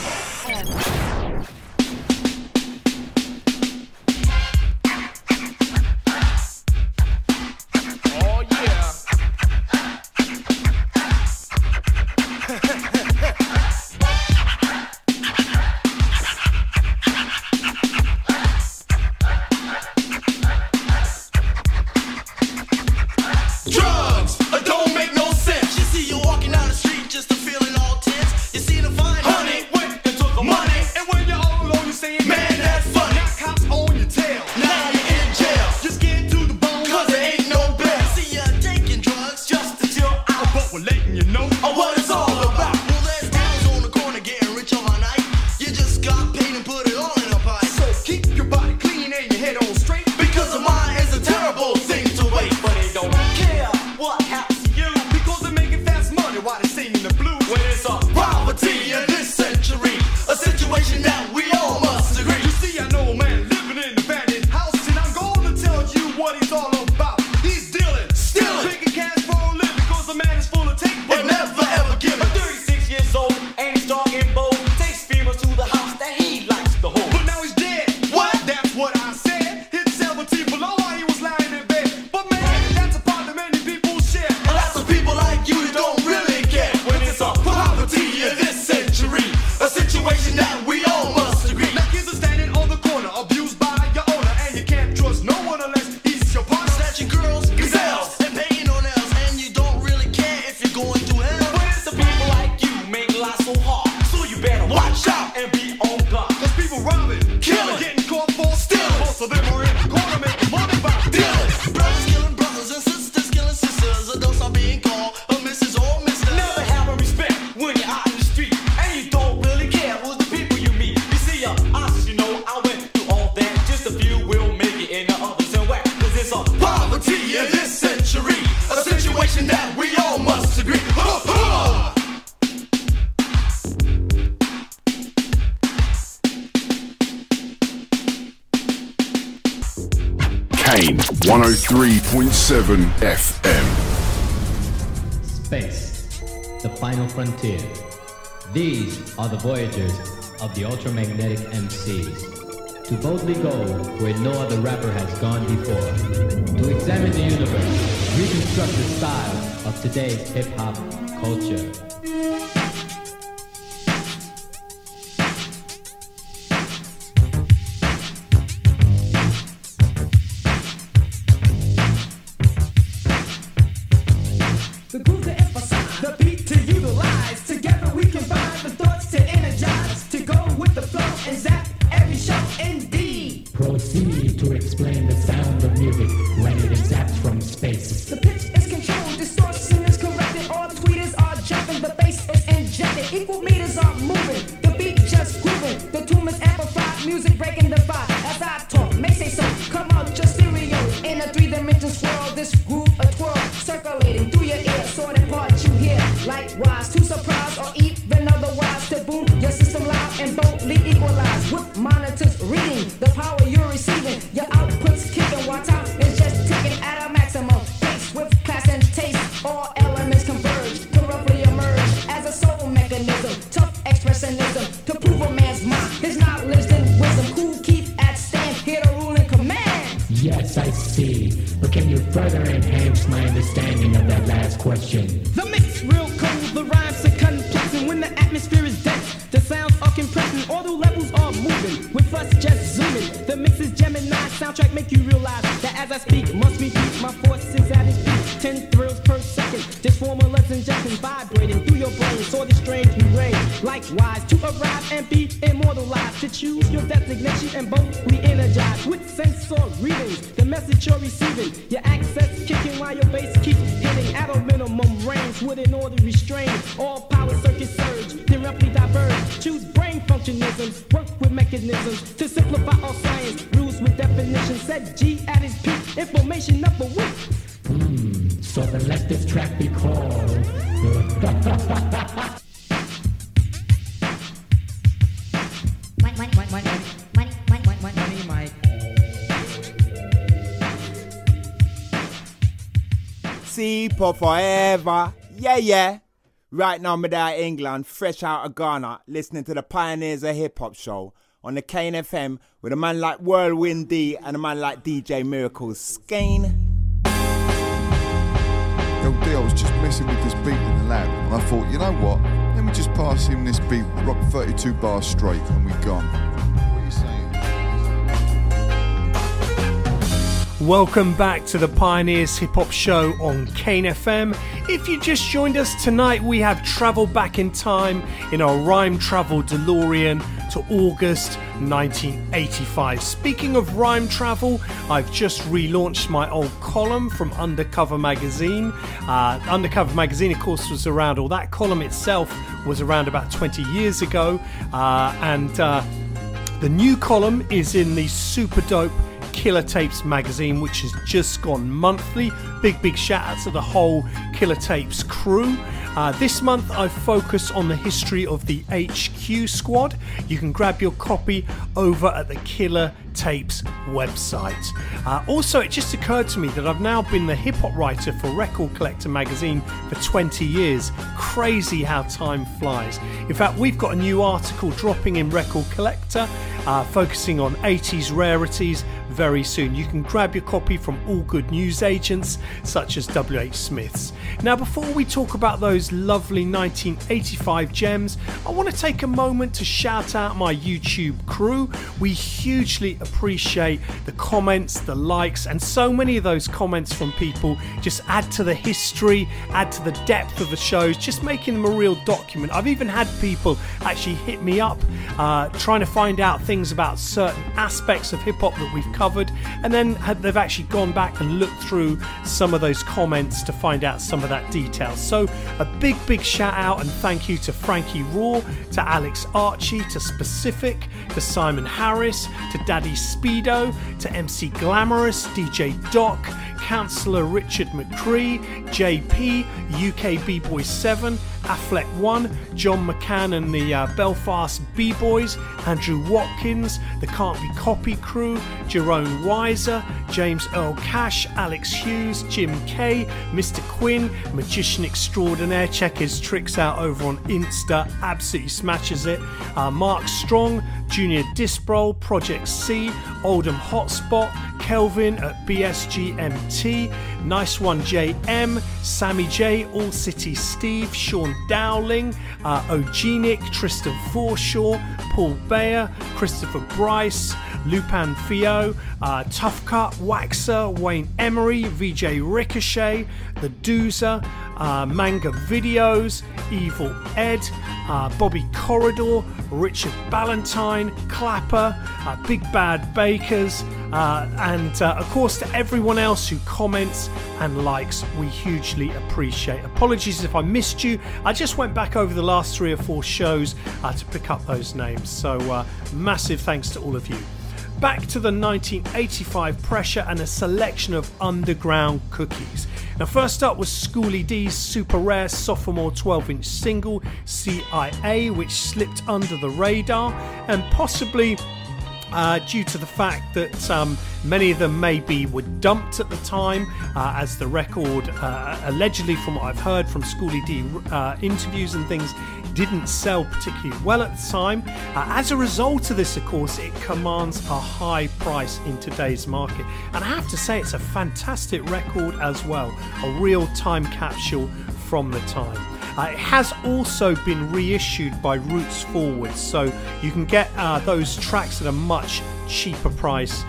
Don't make no sense. You see you walking down the street just a feeling all tense. You see the fine honey, head on straight. Because a mind is a terrible thing to wait. But they don't care what happens to you, because they're making fast money while they're singing the blues. When it's a poverty in this century, a situation that we all must agree. You see, I know a man living in an abandoned house, and I'm going to tell you what he's all about. He's dealing, stealing, taking cash for a living, because the man is full of take, but never ever give it. 36 years old, and he's strong and bold, takes females to the house that he likes to hold. But now he's dead. What? That's what I said. Hit 17 below while he was lying in bed. But man, that's a part that many people share. And lots of people like you that don't really care. When it's a poverty in this century, a situation that we all must agree. Now kids are standing on the corner, abused by your owner, and you can't trust no one unless he's your partner. Snatching girls, gazelles, and paying on nails, and you don't really care if you're going to hell. But it's the people like you make life so hard, so you better watch out and be on guard. Cause people robbing, killing, getting caught for stealing. Most of them are in the corner making money by dealing. Brothers killing brothers and sisters killing sisters. Adults are being called a Mrs. or Mr. Never have a respect when you're out in the street, and you don't really care who's the people you meet. You see, you know, I went through all that. Just a few will make it and the others in whack. Cause it's a poverty in this century, a situation that we all must agree. Kane 103.7 FM. Space, the final frontier. These are the voyagers of the ultramagnetic MCs. To boldly go where no other rapper has gone before. To examine the universe, reconstruct the style of today's hip-hop culture. The groove to emphasize, the beat to utilize. Together we combine the thoughts to energize. To go with the flow and zap every show indeed. Proceed to explain the sound of music when it is zapped from space. The pitch is controlled, distortion is corrected. All tweeters are jumping, the bass is injected. Equal meters are moving, the beat just grooving. The tune is amplified, music breaking the vibe. As I talk, may say so, come out your stereo. In a three-dimensional swirl, this groove a twirl, circulating through your ear. Sorting parts you hear, likewise, to surprise or even otherwise. To boom your system loud and boldly equalize. With monitors reading the power you're receiving. Your outputs kicking while time is just ticking at a maximum pace. With class and taste, all elements converge to roughly emerge as a soul mechanism. Tough expressionism to prove a man's mind. His knowledge and wisdom, cool keep at stand, here to rule and command. Yes, I see. But can you further enhance my understanding of that last question? The mix real cold, the rhymes are complex, and when the atmosphere is dense, the sounds are compressing, all the levels are moving. With us just zooming, the mix is Gemini soundtrack make you realize that as I speak, must repeat my forces at its peak. 10 thrills per second, this formula's injecting, vibrating through your brain, so the strange we reign. Likewise, to arrive and be immortalized, to choose your designation and boldly energize. With sensor readings, the message you're receiving, your access kicking while your bass keeps hitting at a minimum range. With an order restrained, all power circuits surge, then roughly diverge. Choose brain functionisms, work with mechanisms to simplify all science. Rules with definitions, set G at its peak, information up a week. So then let this track be called. Money, Mike. See, for forever. Yeah. Right now, I'm out of England, fresh out of Ghana, listening to the Pioneers of Hip Hop show on the Kane FM with a man like Whirlwind D and a man like DJ Miracles Skane. Yo, D, I was just messing with this beat in the lab, and I thought, you know what? Let me just pass him this beat, rock 32 bars straight, and we're gone. What are you saying? Welcome back to the Pioneers Hip Hop Show on Kane FM. If you just joined us tonight, we have travelled back in time in our Rhyme Travel DeLorean to August 1985. Speaking of rhyme travel, I've just relaunched my old column from Undercover Magazine. Undercover Magazine, of course, was around, or that column itself was around about 20 years ago. The new column is in the super dope Killer Tapes magazine, which has just gone monthly. Big shout out to the whole Killer Tapes crew. This month I focus on the history of the HQ Squad. You can grab your copy over at the Killer Tapes website. Also, it just occurred to me that I've now been the hip-hop writer for Record Collector magazine for 20 years. Crazy how time flies. In fact, we've got a new article dropping in Record Collector focusing on 80s rarities very soon. You can grab your copy from all good news agents such as WH Smith's. Now, before we talk about those lovely 1985 gems, I want to take a moment to shout out my YouTube crew. We hugely appreciate the comments, the likes, and so many of those comments from people just add to the history, add to the depth of the shows, just making them a real document. I've even had people actually hit me up trying to find out things about certain aspects of hip-hop that we've covered, and then they've actually gone back and looked through some of those comments to find out some of that detail. So a big shout out and thank you to Frankie Raw, to Alex Archie, to Specific, to Simon Harris, to Daddy Speedo, to MC Glamorous, DJ Doc, Councillor Richard McCree, JP, UK B-Boy 7, Affleck 1, John McCann and the Belfast B-Boys, Andrew Watkins, the Can't Be Copy crew, Jerome Weiser, James Earl Cash, Alex Hughes, Jim K, Mr. Quinn, Magician Extraordinaire, check his tricks out over on Insta, absolutely smashes it, Mark Strong, Junior Disprol, Project C, Oldham Hotspot, Kelvin at BSGMT, Nice One JM, Sammy J, All City Steve, Sean Dowling, Ogenic, Tristan Forshaw, Paul Bayer, Christopher Bryce, Lupan Fio, Tough Cut, Waxer, Wayne Emery, VJ Ricochet, The Doozer, Manga Videos, Evil Ed, Bobby Corridor, Richard Ballantyne, Clapper, Big Bad Bakers, and of course to everyone else who comments and likes, we hugely appreciate. Apologies if I missed you. I just went back over the last 3 or 4 shows to pick up those names, so massive thanks to all of you. Back to the 1985 pressure and a selection of underground cookies. Now, first up was Schoolie D's super rare sophomore 12-inch single, CIA, which slipped under the radar, and possibly due to the fact that many of them maybe were dumped at the time, as the record, allegedly from what I've heard from Schoolie D interviews and things, didn't sell particularly well at the time. As a result of this, of course, it commands a high price in today's market. And I have to say, it's a fantastic record as well, a real time capsule from the time. It has also been reissued by Roots Forward, so you can get those tracks at a much cheaper price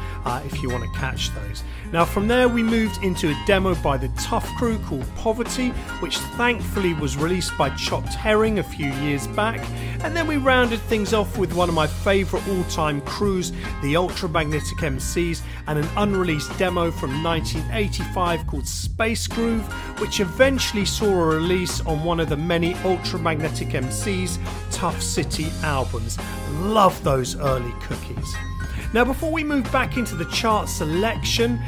if you want to catch those. Now, from there we moved into a demo by the Tough Crew called Poverty, which thankfully was released by Chopped Herring a few years back, and then we rounded things off with one of my favourite all-time crews, the Ultramagnetic MCs, and an unreleased demo from 1985 called Space Groove, which eventually saw a release on one of the many Ultramagnetic MCs Tough City albums. Love those early cookies. Now, before we move back into the chart selection,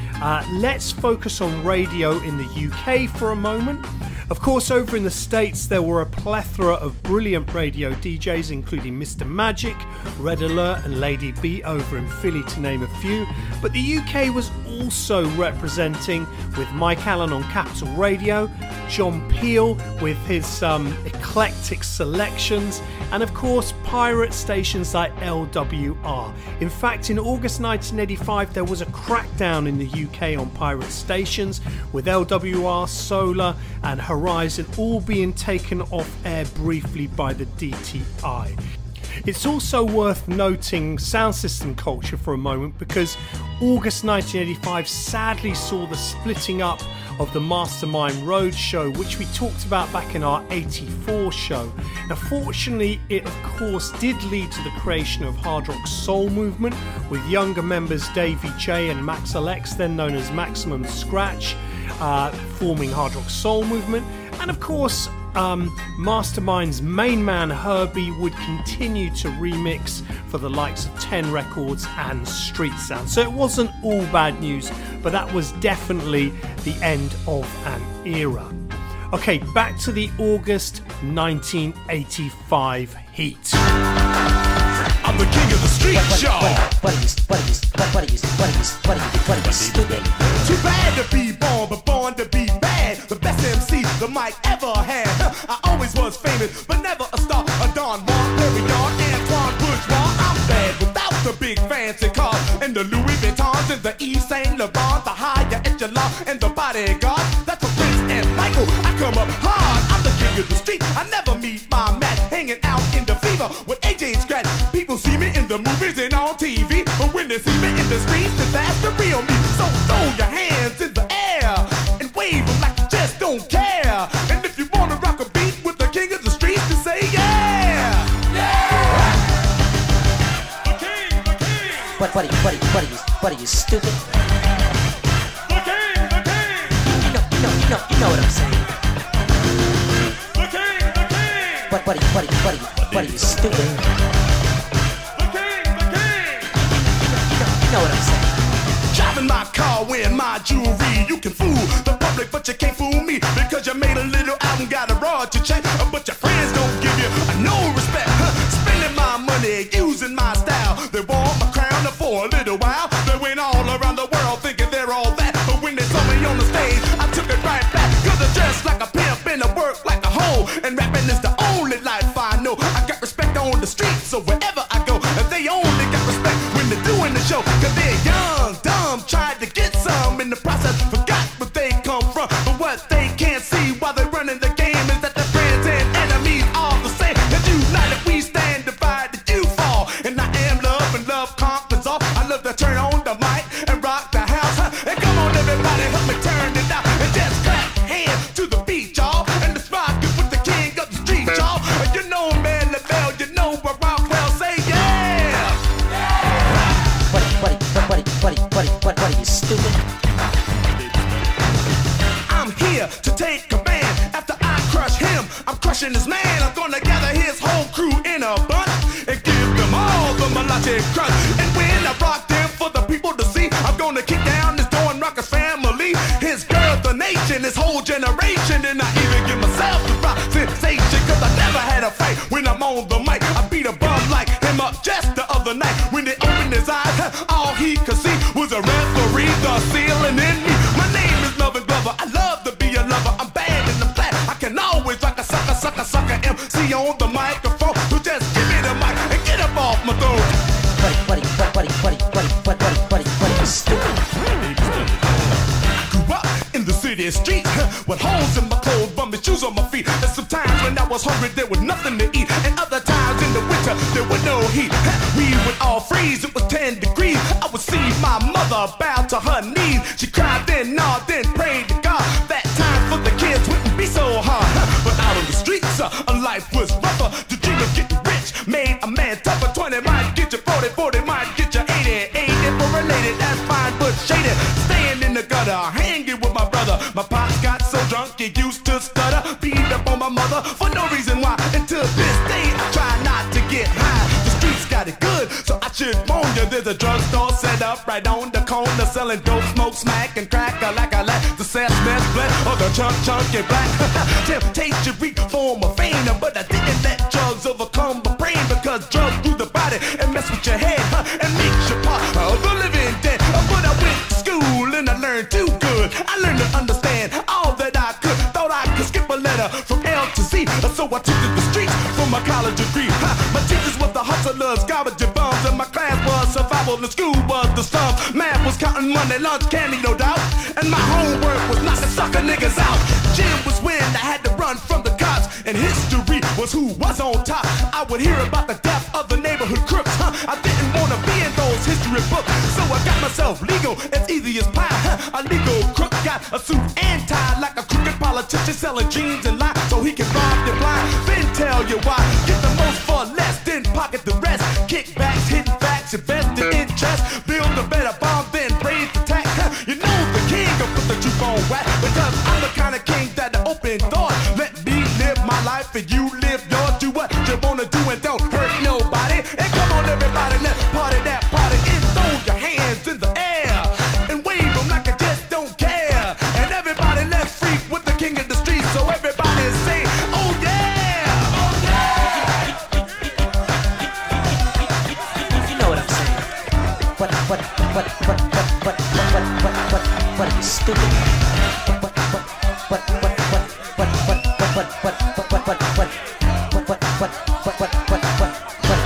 let's focus on radio in the UK for a moment. Of course, over in the States, there were a plethora of brilliant radio DJs, including Mr. Magic, Red Alert, and Lady B over in Philly, to name a few. But the UK was also representing with Mike Allen on Capital Radio, John Peel with his eclectic selections, and of course pirate stations like LWR. In fact, in August 1985 there was a crackdown in the UK on pirate stations, with LWR, Solar and Horizon all being taken off air briefly by the DTI. It's also worth noting sound system culture for a moment, because August 1985 sadly saw the splitting up of the Mastermind Roadshow, which we talked about back in our 84 show. Now, fortunately, it of course did lead to the creation of Hard Rock Soul Movement, with younger members Davy J and Max Alex, then known as Maximum Scratch, forming Hard Rock Soul Movement. And of course, Mastermind's main man Herbie would continue to remix for the likes of 10 Records and Street Sound. So it wasn't all bad news, but that was definitely the end of an era. Okay, back to the August 1985 heat. I'm the king of the street, y'all. Too bad to be born, but born to be bad. The best MC the mic ever had. I always was famous, but never a star. A Don Juan, Perignon, Antoine Bourgeois. I'm bad without the big fancy cars and the Louis Vuittons and the Yves Saint Laurent, the higher echelon and the bodyguard. That's for Prince and Michael. I come up hard. I'm the king of the street. I never meet my match. Hanging out in the fever with AJ Scratch. People see me in the movies and on TV, but when they see me in the streets, then that's the real me. So throw your hands in the air and wave them like you just don't care. And if you wanna rock a beat with the king of the streets, then say yeah, yeah. The king, the king. What are you stupid? The king, the king. You know what I'm saying. The king, the king. What are you stupid? The king, the king. You know what I'm saying. Driving my car, wearing my jewelry. You can fool the public, but you can't fool me, because you made a little album, got a royalty check, but your friends don't give you no respect. Spending my money, using my style. They wore my crown for a little while. They went all around the world thinking they're all that, but when they saw me on the stage, I took it right back. Cause I dress like a pimp and I work like a hoe, and rapping is the only life I know. I got respect on the street, so wherever I go, and they only got respect when they're doing the show. Cause they're young, dumb, tried to get some in the process, forgot where they come from. But what they can't see while they're running the game is that their friends and enemies are the same. And united we stand, divided you fall. And I am love, and love conquers all. I love to turn on the mic and rock the house. And come on everybody, help me turn it out. And just clap hands to the beat, y'all. And let's rock it with the king of the street, y'all. And you know man, the bell, you know where Rock Bell say yeah. What are you stupid? I'm here to take command. After I crush him, I'm crushing his man. I'm gonna gather his whole crew in a bunch and give them all the melodic crunch. And when I rock them for the people to see, I'm gonna kick down this door and rock his family, his girl, the nation, his whole generation. And I even give myself the rock sensation, cause I never had a fight when I'm on the mic. I beat a bum like him up just the other night. When they opened his eyes, all he could see was a referee, the ceiling in me. My name is Melvin Glover. I love to be a lover. I'm bad and I'm flat. I can always rock a sucker MC on the microphone. So just give me the mic and get up off my throne. What are you stupid? I grew up in the city streets with holes in my clothes, bummy shoes on my feet. And sometimes when I was hungry, there was nothing to eat. And other times in the winter, there was no heat. We would all freeze, it was 10 degrees. I would see my mother bow to her knees. She cried, then gnawed, then prayed to God that time for the kids wouldn't be so hard. But out on the streets, life was rougher. The dream of getting rich made a man tougher. 20 might get you 40, 40 might get you 80. Ain't it for related, that's fine but shady. Staying in the gutter, hanging with my brother. My pops got so drunk, he used to stutter. Beat up on my mother for no reason why. Until this day, I try not to get high. The streets got it good, so I should warn you. There's a drugstore set up right on the corner, selling dope, smoke, smack, and crack a like the sass, mess, blend, or the chunky black. Temptation reek form a vein, but I didn't let drugs overcome my brain, because drugs through the body and mess with your head and makes you part of the living dead. But I went to school and I learned too good. I learned to understand all that I could. Thought I could skip a letter from L to Z, so I took to the streets for my college degree. My teachers was the hustlers, garbage and bums, and my class was survival. The school was the slums. Math was counting money, lunch candy, no doubt. And my homework was knocking sucker niggas out. Gym was when I had to run from the cops, and history was who was on top. I would hear about the death of the neighborhood crooks. I didn't want to be in those history books, so I got myself legal as easy as pie. A legal crook got a suit and tie like a crooked politician selling jeans and lies so he can rob you blind. Then tell you why. Get the most for less, then pocket the rest. Kickbacks, hidden facts, invest in interest. Build a better bomb, then raise the tax. You know the king will put the juke on whack, because I'm the kind of king that the open door let me live my What are you stupid?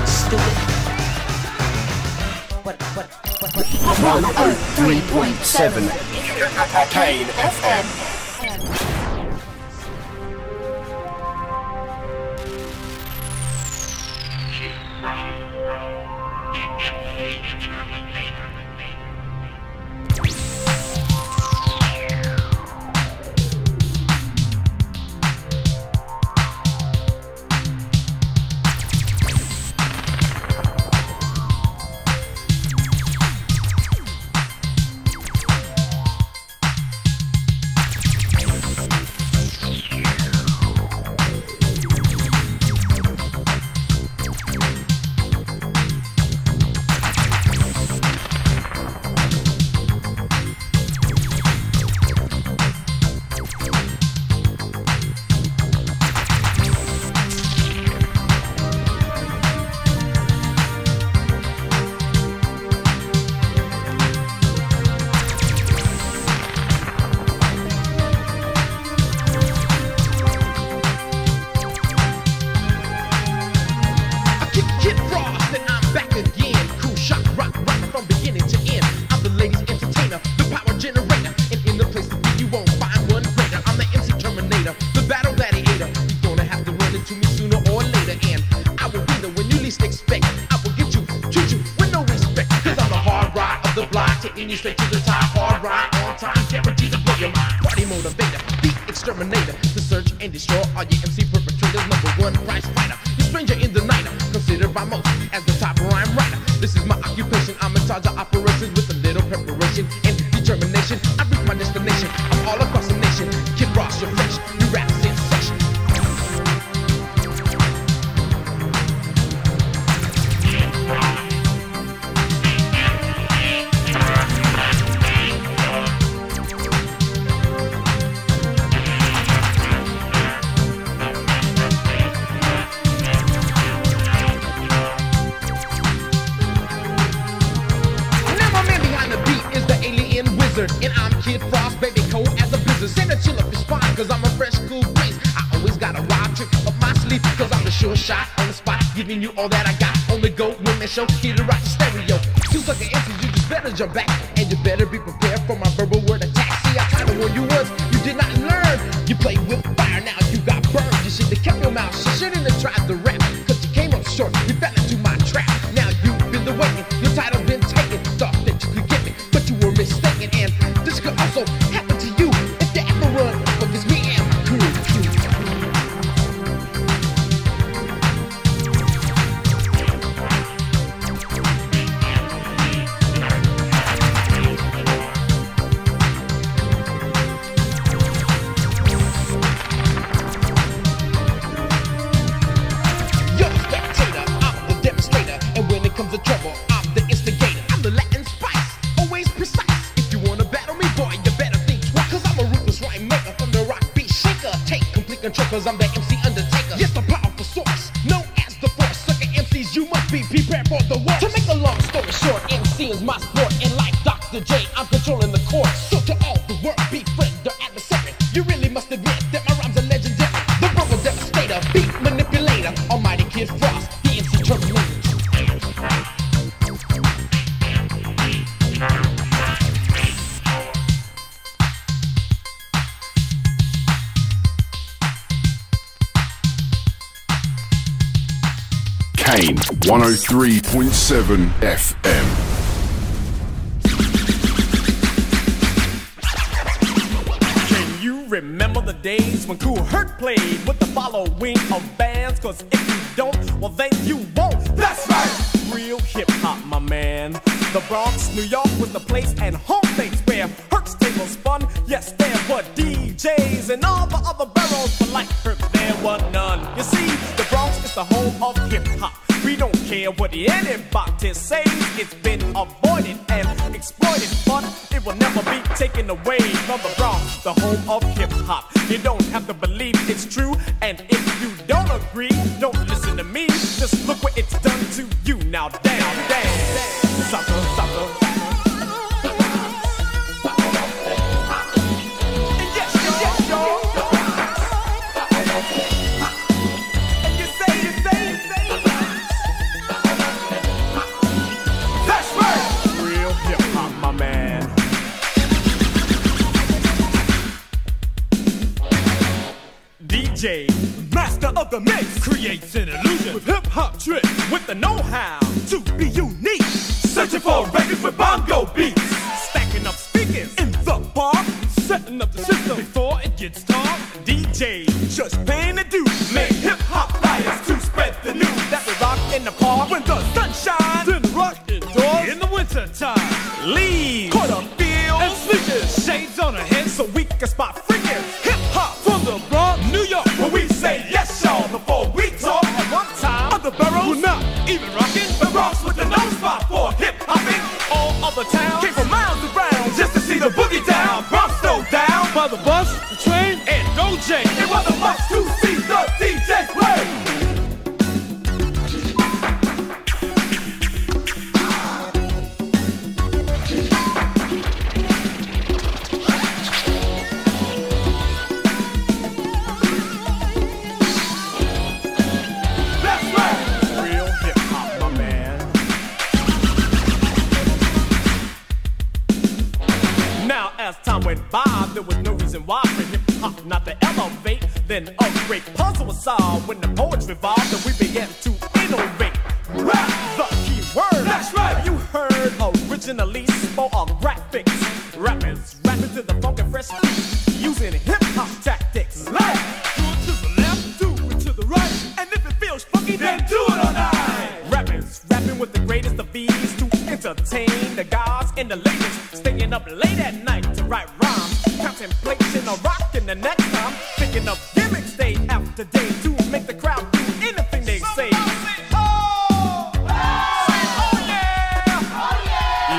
Stupid. 103.7 Kane FM. You straight to the top, hard ride on time, guaranteed to blow your mind. Party motivator, the exterminator, to search and destroy all your MC perpetrators. Number one prize fighter, the stranger in the night, considered by most as the top rhyme writer. This is my occupation, I'm in charge of operations with a little preparation and determination. I reach my destination, I'm all across the nation. Kid Ross, you're fresh, you rap sensation. And I'm Kid Frost, baby, cold as a blizzard. Send a chill up your spine, cause I'm a fresh, cool breeze. I always got a wild trick up my sleeve, cause I'm the sure shot on the spot, giving you all that I got. On the go, women show, here to rock the stereo. Two sucker answers, you just better jump back, and you better be prepared for my verbal word attack. See, I tried to warn you once, you did not learn. You played with fire, now you got burned. You should have kept your mouth shut, shouldn't have tried to rap, cause you came up short, you fell into my trap. Now you've been the waiting, your title's been taken. Thought that you could get me, but you were mistaken. And this could also happen to you if you ever run up against me and my crew. You're the spectator, I'm the devastator, and when it comes to trouble, I'm the instigator. I'm the Latin spice, always precise. If you wanna battle me, boy, you better think twice, cause I'm a ruthless rhyme maker from the rock beat shaker. Take complete control, cause I'm the MC Undertaker. Yes, the powerful source, known as the force. Sucker MCs, you must be prepared for the war. To make a long story short, MC is my sport, and like Dr. J, I'm controlling the court. So to all the world, be friend or adversary, you really must admit that my rhymes are legendary. The verbal devastator, beat manipulator, almighty Kid Frost, the MC Terminator. Kane 103.7 FM. Can you remember the days when Kool Herc played with the following of bands? Cause if you don't, well then you won't. That's right! Real hip-hop, my man. The Bronx, New York was the place and home things where Herc's table spun. Yes, there were DJs and all the other boroughs, but like Herc, there were none. You see, the Bronx is the home of hip-hop. We don't care what anybody says. It's been avoided and exploited, but it will never be taken away from the Bronx, the home of hip-hop. You don't have to believe it's true, and if you don't agree, don't listen to me. Just look what it's done to you. Now down, down, down, sucker, sucker. DJ, master of the mix, creates an illusion with hip-hop tricks, with the know-how to be unique. Searching for records with bongo beats, stacking up speakers in the bar, setting up the system before it gets dark. DJ, just paying the dues, make hip-hop flyers to spread the news that we rock in the park when the sun shines, then rock indoors in the winter time. Leaves, quarter fields, and sneakers, shades on our heads so we can spot freaking hip-hop from the Bronx, New York, where we say yes, y'all, before we talk. At one time, other boroughs were not even rocking. The Bronx was the no spot for hip-hopping. All other towns came from miles around just to see the boogie down. Bronx throw down by the bus, the train, and OJ. It wasn't much to see the DJ play. As time went by, there was no reason why for hip-hop not to elevate. Then a great puzzle was solved when the poets revolved and we began to innovate. Rap, the key word. That's right. You heard originally spoke of graphics. Rappers rapping to the funk and fresh beat, using hip-hop tactics. Like, do it to the left, do it to the right, and if it feels funky, then do it all night. Rappers rapping with the greatest of ease to entertain the gods and the ladies, staying up late at night to write rhymes, contemplating or rocking the next time, thinking of gimmicks day after day to make the crowd do anything they say. Oh, yeah.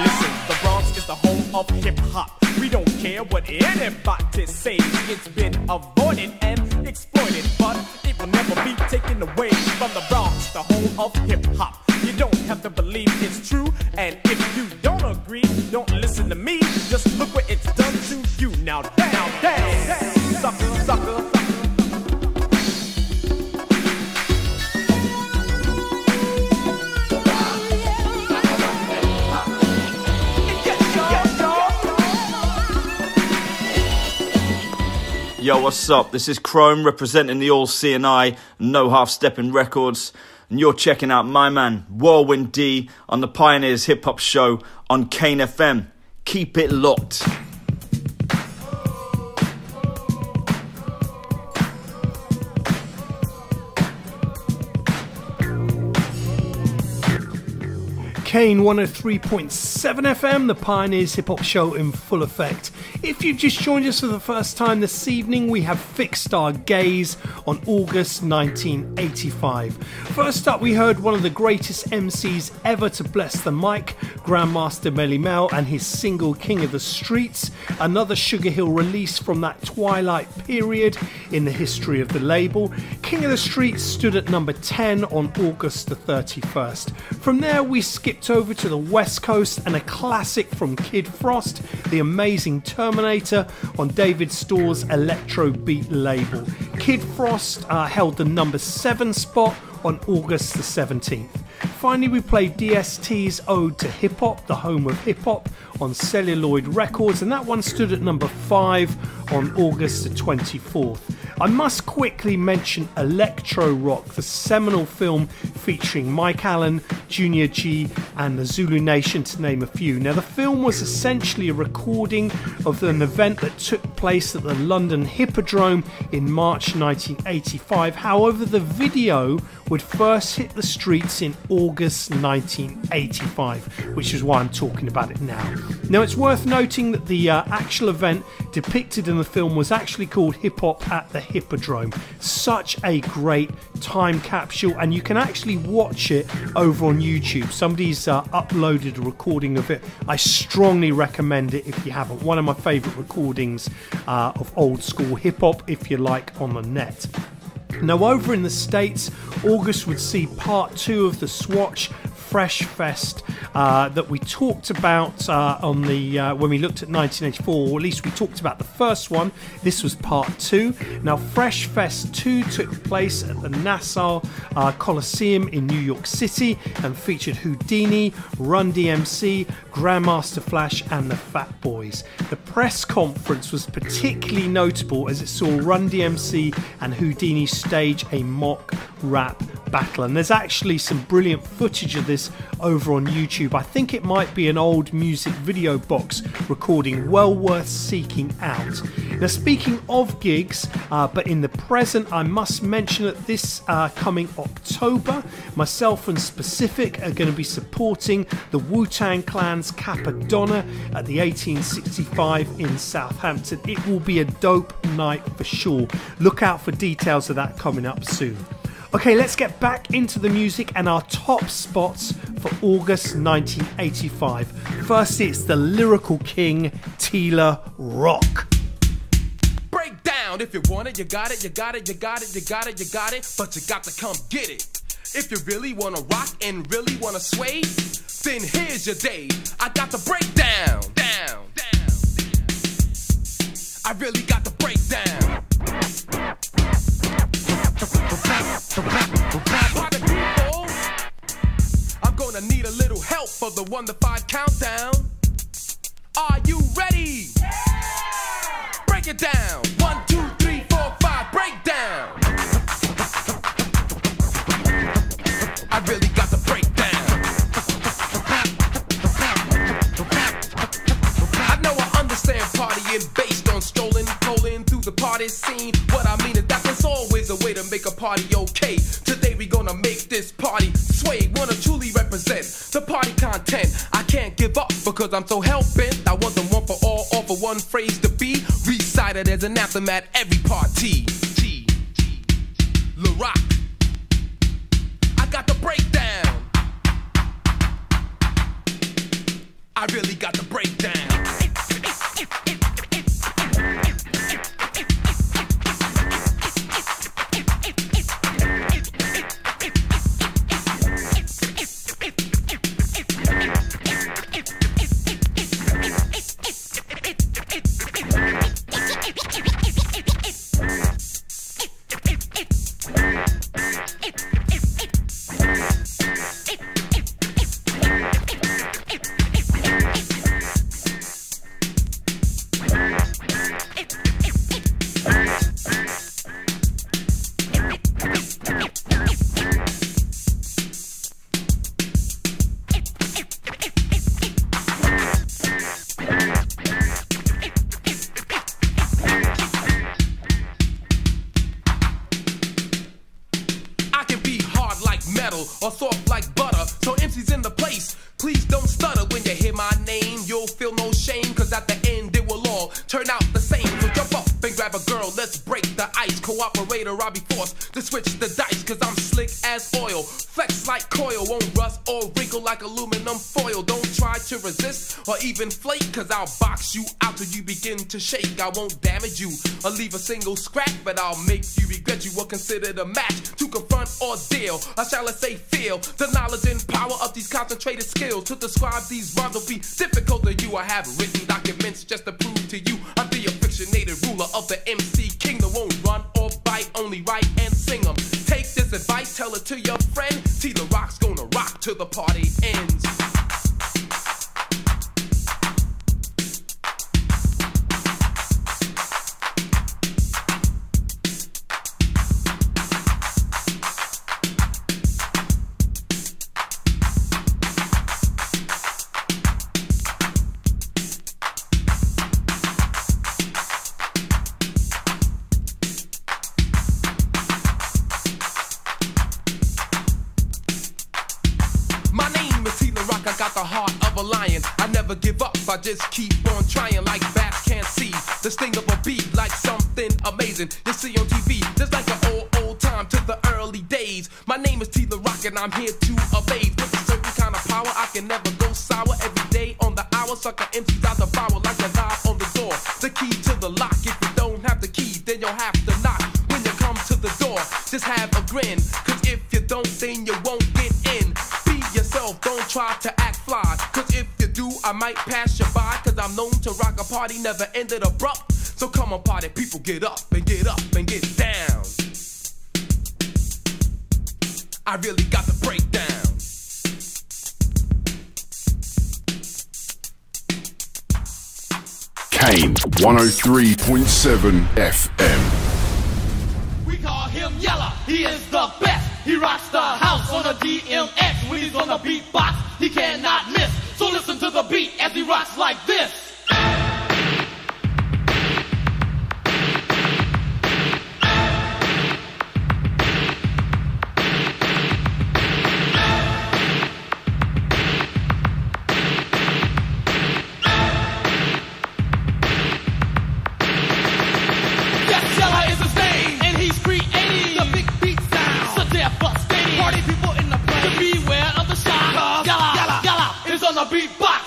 Listen, the Bronx is the home of hip-hop. We don't care what anybody says. It's been avoided and exploited, but it will never be taken away from the Bronx, the home of hip-hop. You don't have to believe it's true, and if you don't agree, don't listen to me. Just look what it's done to you. Now down, sucker, sucker. Yo, what's up? This is Chrome representing the All C&I, No Half Stepping Records. And you're checking out my man, Whirlwind D, on the Pioneers Hip Hop Show on Kane FM. Keep it locked. Kane 103.7 FM, the Pioneers Hip Hop Show in full effect. If you've just joined us for the first time this evening, we have fixed our gaze on August 1985. First up, we heard one of the greatest MCs ever to bless the mic, Grandmaster Melly Mel, and his single King of the Streets, another Sugar Hill release from that twilight period in the history of the label. King of the Streets stood at number 10 on August the 31st. From there, we skipped over to the West Coast and a classic from Kid Frost, The Amazing Terminator, on David Storr's Electro Beat label. Kid Frost held the number 7 spot on August the 17th. Finally, we played DST's Ode to Hip Hop, the home of hip hop, on Celluloid Records, and that one stood at number 5 on August the 24th. I must quickly mention Electro Rock, the seminal film featuring Mike Allen, Junior G and the Zulu Nation, to name a few. Now, the film was essentially a recording of an event that took place at the London Hippodrome in March 1985. However, the video would first hit the streets in August 1985, which is why I'm talking about it now. Now, it's worth noting that the actual event depicted in the film was actually called Hip Hop at the Hippodrome. Such a great time capsule, and you can actually watch it over on YouTube. Somebody's uploaded a recording of it. I strongly recommend it if you haven't. One of my favourite recordings of old school hip hop, if you like, on the net. Now, over in the States, August would see part 2 of the Swatch Fresh Fest that we talked about on the when we looked at 1984, or at least we talked about the first one. This was part 2. Now, Fresh Fest 2 took place at the Nassau Coliseum in New York City and featured Houdini, Run DMC, Grandmaster Flash and the Fat Boys. The press conference was particularly notable as it saw Run DMC and Houdini stage a mock rap battle, and there's actually some brilliant footage of this over on YouTube. I think it might be an old music video box recording, well worth seeking out. Now, speaking of gigs, but in the present, I must mention that this coming October, myself and Specific are going to be supporting the Wu-Tang Clan's Capadonna at the 1865 in Southampton. It will be a dope night for sure. Look out for details of that coming up soon. Okay, let's get back into the music and our top spots for August 1985. First, it's the lyrical king, Tila Rock. Break down if you want it, you got it, you got it, you got it, you got it, you got it, but you got to come get it. If you really want to rock and really want to sway, then here's your day. I got to break down, down. I really got to break down. I'm gonna need a little help for the 1 to 5 countdown. Are you ready? Yeah! Break it down. 1, 2, 3, 4, 5. Break down. I really got to break down. I know I understand partying based on strolling, pulling through the party scene. What I mean is that there's always a way to make a party okay. Today we gonna make this party sway. Wanna truly represent the party content. I can't give up because I'm so hell-bent. I want them one for all for one phrase to be recited as an anthem at every party. Le Rock. I got to break down. I really got to break down. Or soft like butter, so MC's in the place. Please don't stutter when you hear my name. You'll feel no shame, cause at the end it will all turn out the same. So jump up and grab a girl, let's break the ice. Cooperator, I'll be forced to switch the dice, cause I'm slick as oil. Flex like coil, won't rust or wrinkle like aluminum foil. Don't try to resist or even flake, cause I'll box you out till you begin to shake. I won't damage you or leave a single scratch, but I'll make you regret you were considered a match to confront or deal, or shall I say feel the knowledge and power of these concentrated skills. To describe these rhymes will be difficult to you. I have written documents just to prove to you I'm the affectionated ruler of the MC kingdom. Won't run or bite, only write and sing them. Take this advice, tell it to your friend. Tila Rock's gonna rock till the party ends. Give up, I just keep on trying like bats can't see the sting of a bee, like something amazing you see on TV, just like an old time to the early days. My name is Tila Rock and I'm here to amaze with a certain kind of power. I can never go sour every day on the hour. Sucker MCs out the power like a knob on the door. The key to the lock. If you don't have the key, then you'll have to knock. When you come to the door, just have a grin, cause if you don't, then you won't get in. Be yourself. try to act fly, cause if you do, I might pass you by, cause I'm known to rock a party, never ended abrupt. So come on party, people get up and get up and get down. I really got the breakdown. Kane 103.7 FM. We call him Yella, he is the best. He rocks the house on a DMX. When he's on the beatbox, he cannot miss. So listen to the beat as he rocks like this. Beatbox.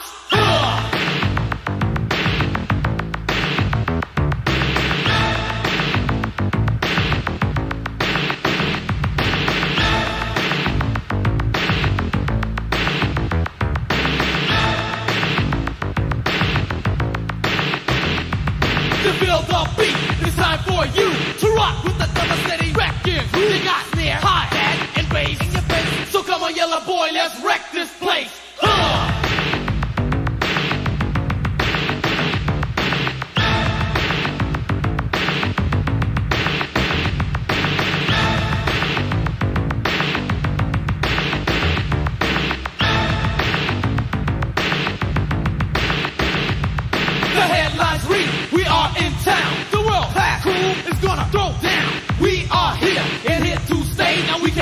To feel the beat, it's time for you to rock with the double steady wrecking. You got snare, hi-hat, and bass in your face. So come on, yellow boy, let's wreck this place.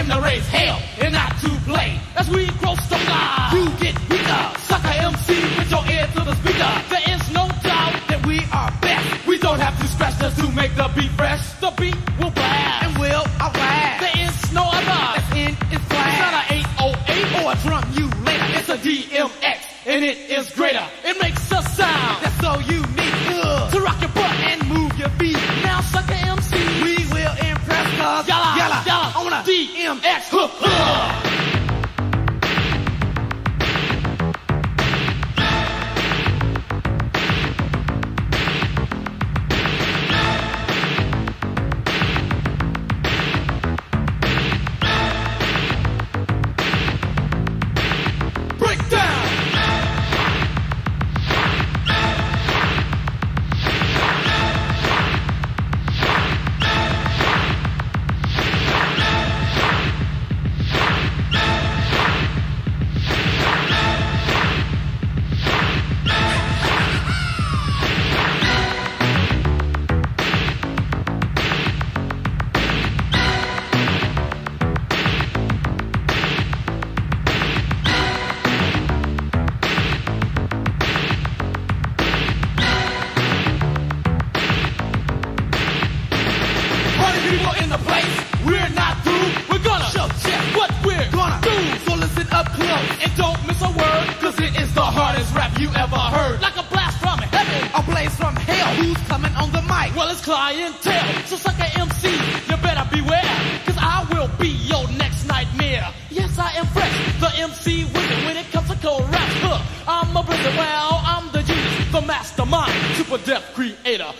To raise hell and not to play. As we grow stronger, you get weaker. Sucker MC with your ear to the speaker. There is no doubt that we are best. We don't have to scratch just to make the beat fresh. The beat will blast and will blast. There is no other. That's in its class. It's not an 808 or a drum you later. It's a DMX and it is greater. It makes a sound that's so unique to rock your butt and move your feet. Now sucker MC, we will impress cause yalla on a DMX.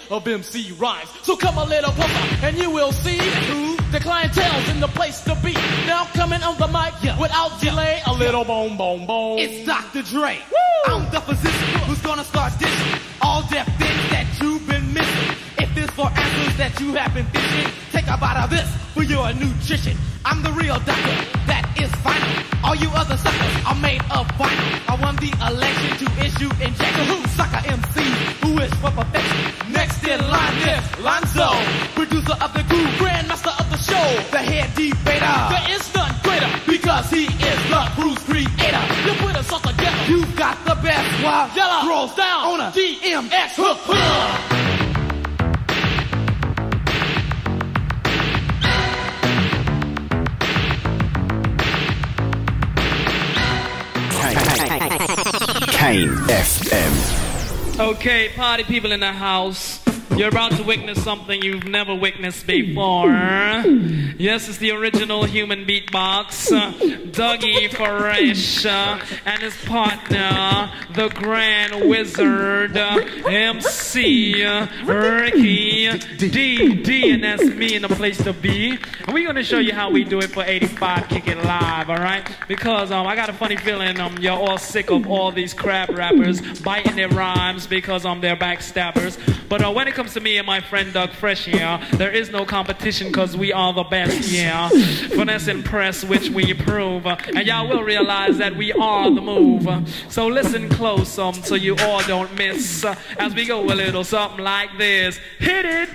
Of MC rhymes. So come a little closer and you will see who the clientele's in the place to be. Now coming on the mic without delay, a little boom, boom, boom. It's Dr. Dre. Woo! I'm the physician who's gonna start dishing all deaf things that you've been missing. If this for answers that you have been thinking, take a bite of this for your nutrition. I'm the real doctor that is final. All you other suckers are made of vinyl. I won the election to issue injection. Who sucker MC who wish for perfection? Next in line is Lonzo, producer of the crew, grandmaster of the show, the head debater. There is none greater because he is the crew's creator. You put us all together, you've got the best. While Yella rolls down on a DMX hook. Kane FM. Okay, party people in the house. You're about to witness something you've never witnessed before. Yes, it's the original human beatbox, Dougie Fresh, and his partner, the Grand Wizard, MC Ricky D, and that's me in the place to be. And we're gonna show you how we do it for 85 Kick It Live, all right? Because I got a funny feeling you're all sick of all these crap rappers biting their rhymes because they're backstabbers. But when it comes to me and my friend Doug Fresh here, there is no competition because we are the best, yeah. Finesse and press, which we prove. And y'all will realize that we are the move. So listen close so you all don't miss as we go a little something like this. Hit it!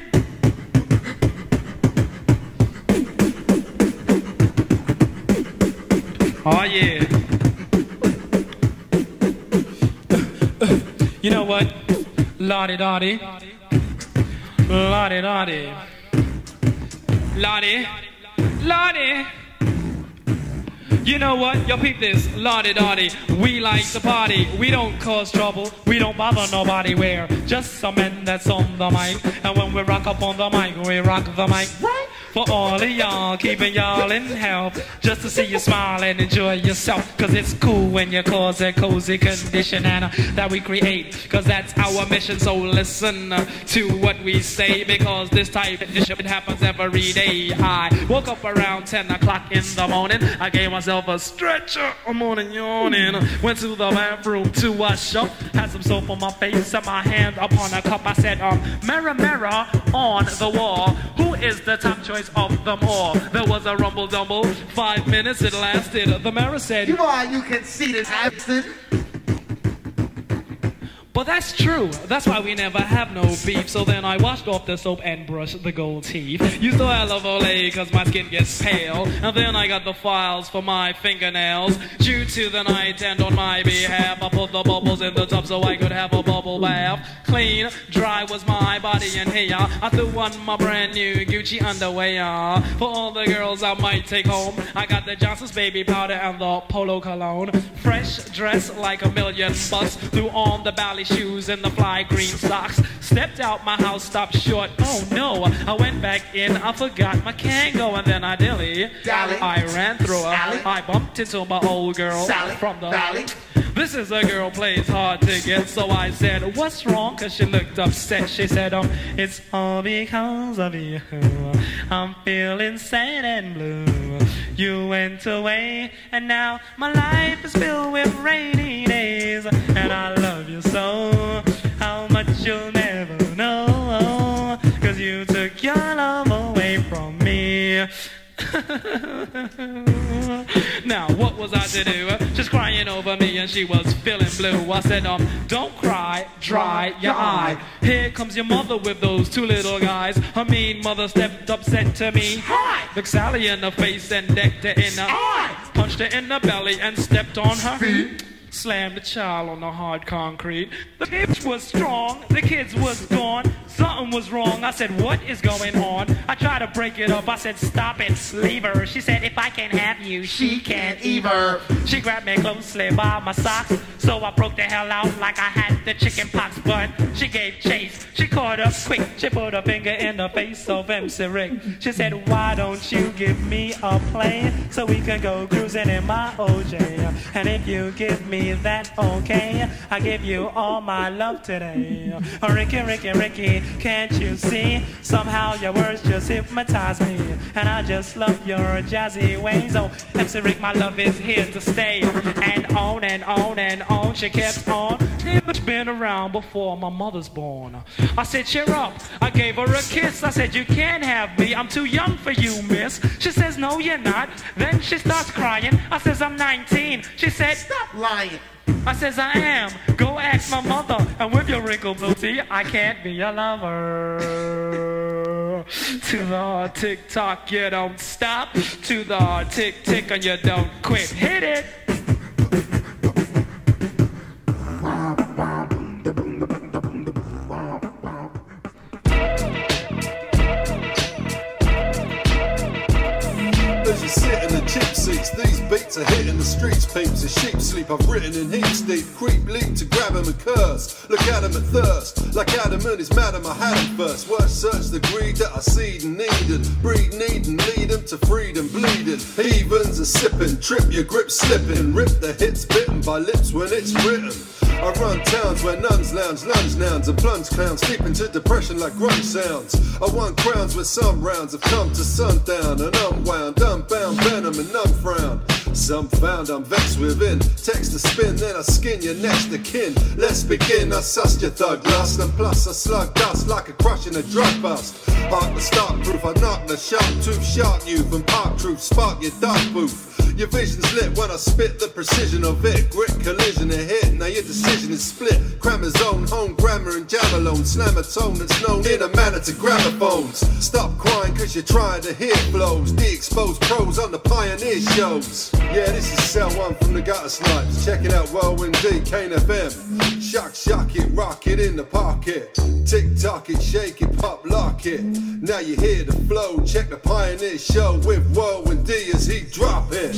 Oh yeah. You know what? Lottie-dottie. Lottie-dottie. Lottie. Lottie. You know what? Yo, peep this. Lottie-dottie. We like to party. We don't cause trouble. We don't bother nobody. We're just some men that's on the mic. And when we rock up on the mic, we rock the mic. Right? For all of y'all, keeping y'all in health. Just to see you smile and enjoy yourself. Cause it's cool when you cause a cozy condition and that we create. Cause that's our mission. So listen to what we say. Because this type of shit happens every day. I woke up around 10 o'clock in the morning. I gave myself a stretcher. I'm morning yawning. Went to the bathroom to wash up. Had some soap on my face and my hand upon a cup. I said, mirror, mirror on the wall. Who is the top choice of them all? There was a rumble dumble. 5 minutes it lasted. The mirror said, you are, you can see this absent. But that's true. That's why we never have no beef. So then I washed off the soap and brushed the gold teeth. Used to have Olay cause my skin gets pale. And then I got the files for my fingernails. Due to the night and on my behalf, I put the bubbles in the tub so I could have a bubble bath. Clean, dry was my body and hair. I threw on my brand new Gucci underwear. For all the girls I might take home, I got the Johnson's baby powder and the Polo cologne. Fresh dress like $1,000,000. Threw on the ballet shoes and the fly green socks. Stepped out my house, stopped short. Oh no, I went back in, I forgot my Kango, and then I dilly. I ran through her. I bumped into my old girl from the valley. This is a girl plays hard to get, so I said, what's wrong? Cause she looked upset. She said, it's all because of you. I'm feeling sad and blue. You went away, and now my life is filled with rainy days. And I love you so, how much you'll never know. Cause you took your love away from me. Now what was I to do? Just crying over me and she was feeling blue. I said, don't cry, dry your eye. Here comes your mother with those two little guys. Her mean mother stepped up, said to me, hi! Looked Sally in the face and decked her in the eye. Punched her in the belly and stepped on her feet. Slammed the child on the hard concrete. The bitch was strong, the kids was gone. Something was wrong, I said, what is going on? I tried to break it up, I said, stop it, leave her. She said, if I can't have you, she can't either. She grabbed me closely by my socks, so I broke the hell out like I had the chicken pox. But she gave chase, she caught up quick. She put her finger in the face of MC Rick. She said, why don't you give me a plane so we can go cruising in my OJ? And if you give me that, okay, I give you all my love today. Ricky, Ricky, Ricky, can't you see? Somehow your words just hypnotize me, and I just love your jazzy ways. Oh, MC Rick, my love is here to stay. And on and on and on, she kept on. It's been around before my mother's born. I said, cheer up. I gave her a kiss. I said, you can't have me. I'm too young for you, miss. She says, no, you're not. Then she starts crying. I says, I'm 19. She said, stop lying. I says, I am. Go ask my mother. And with your wrinkled booty, I can't be your lover. To the hard tick-tock, you don't stop. To the hard tick-tick, and you don't quit. Hit it! As you sit in the chip seat, weeks, these beats are hitting the streets, peeps. A sheep sleep I've written in heaps deep. Creep, leap to grab him and curse. Look at him and thirst. Like Adam and his madam, I had him first. Word search the greed that I seed and needed. Breed, need and lead him to freedom, bleeding. Heathens are sipping, trip your grip slipping. Rip the hits bitten by lips when it's written. I run towns where nuns lounge, lunge nouns and plunge clowns, deep into depression like grunge sounds. I won crowns where some rounds have come to sundown and unwound, unbound venom and none frown. Some found I'm vexed within. Text to spin, then I skin your next of kin. Let's begin. I sussed your thug lust, and plus I slug dust like a crush in a drug bust. Heart the stock proof, I knock the sharp tooth, shark you from park truth, spark your dark booth. Your vision's lit when I spit the precision of it. Grit, collision, and hit. Now your decision is split. Crammer zone, home grammar and jam alone. Slam a tone that's known in a manner to gramophones. Stop crying cause you're trying to hear flows. The exposed pros on the pioneer shows. Yeah, this is Cell 1 from the Gutter Snipes. Check it out, Whirlwind D, Kane FM. Shock it, rock it in the pocket. Tick tock it, shake it, pop, lock it. Now you hear the flow. Check the Pioneer Show with Whirlwind D as he drop it.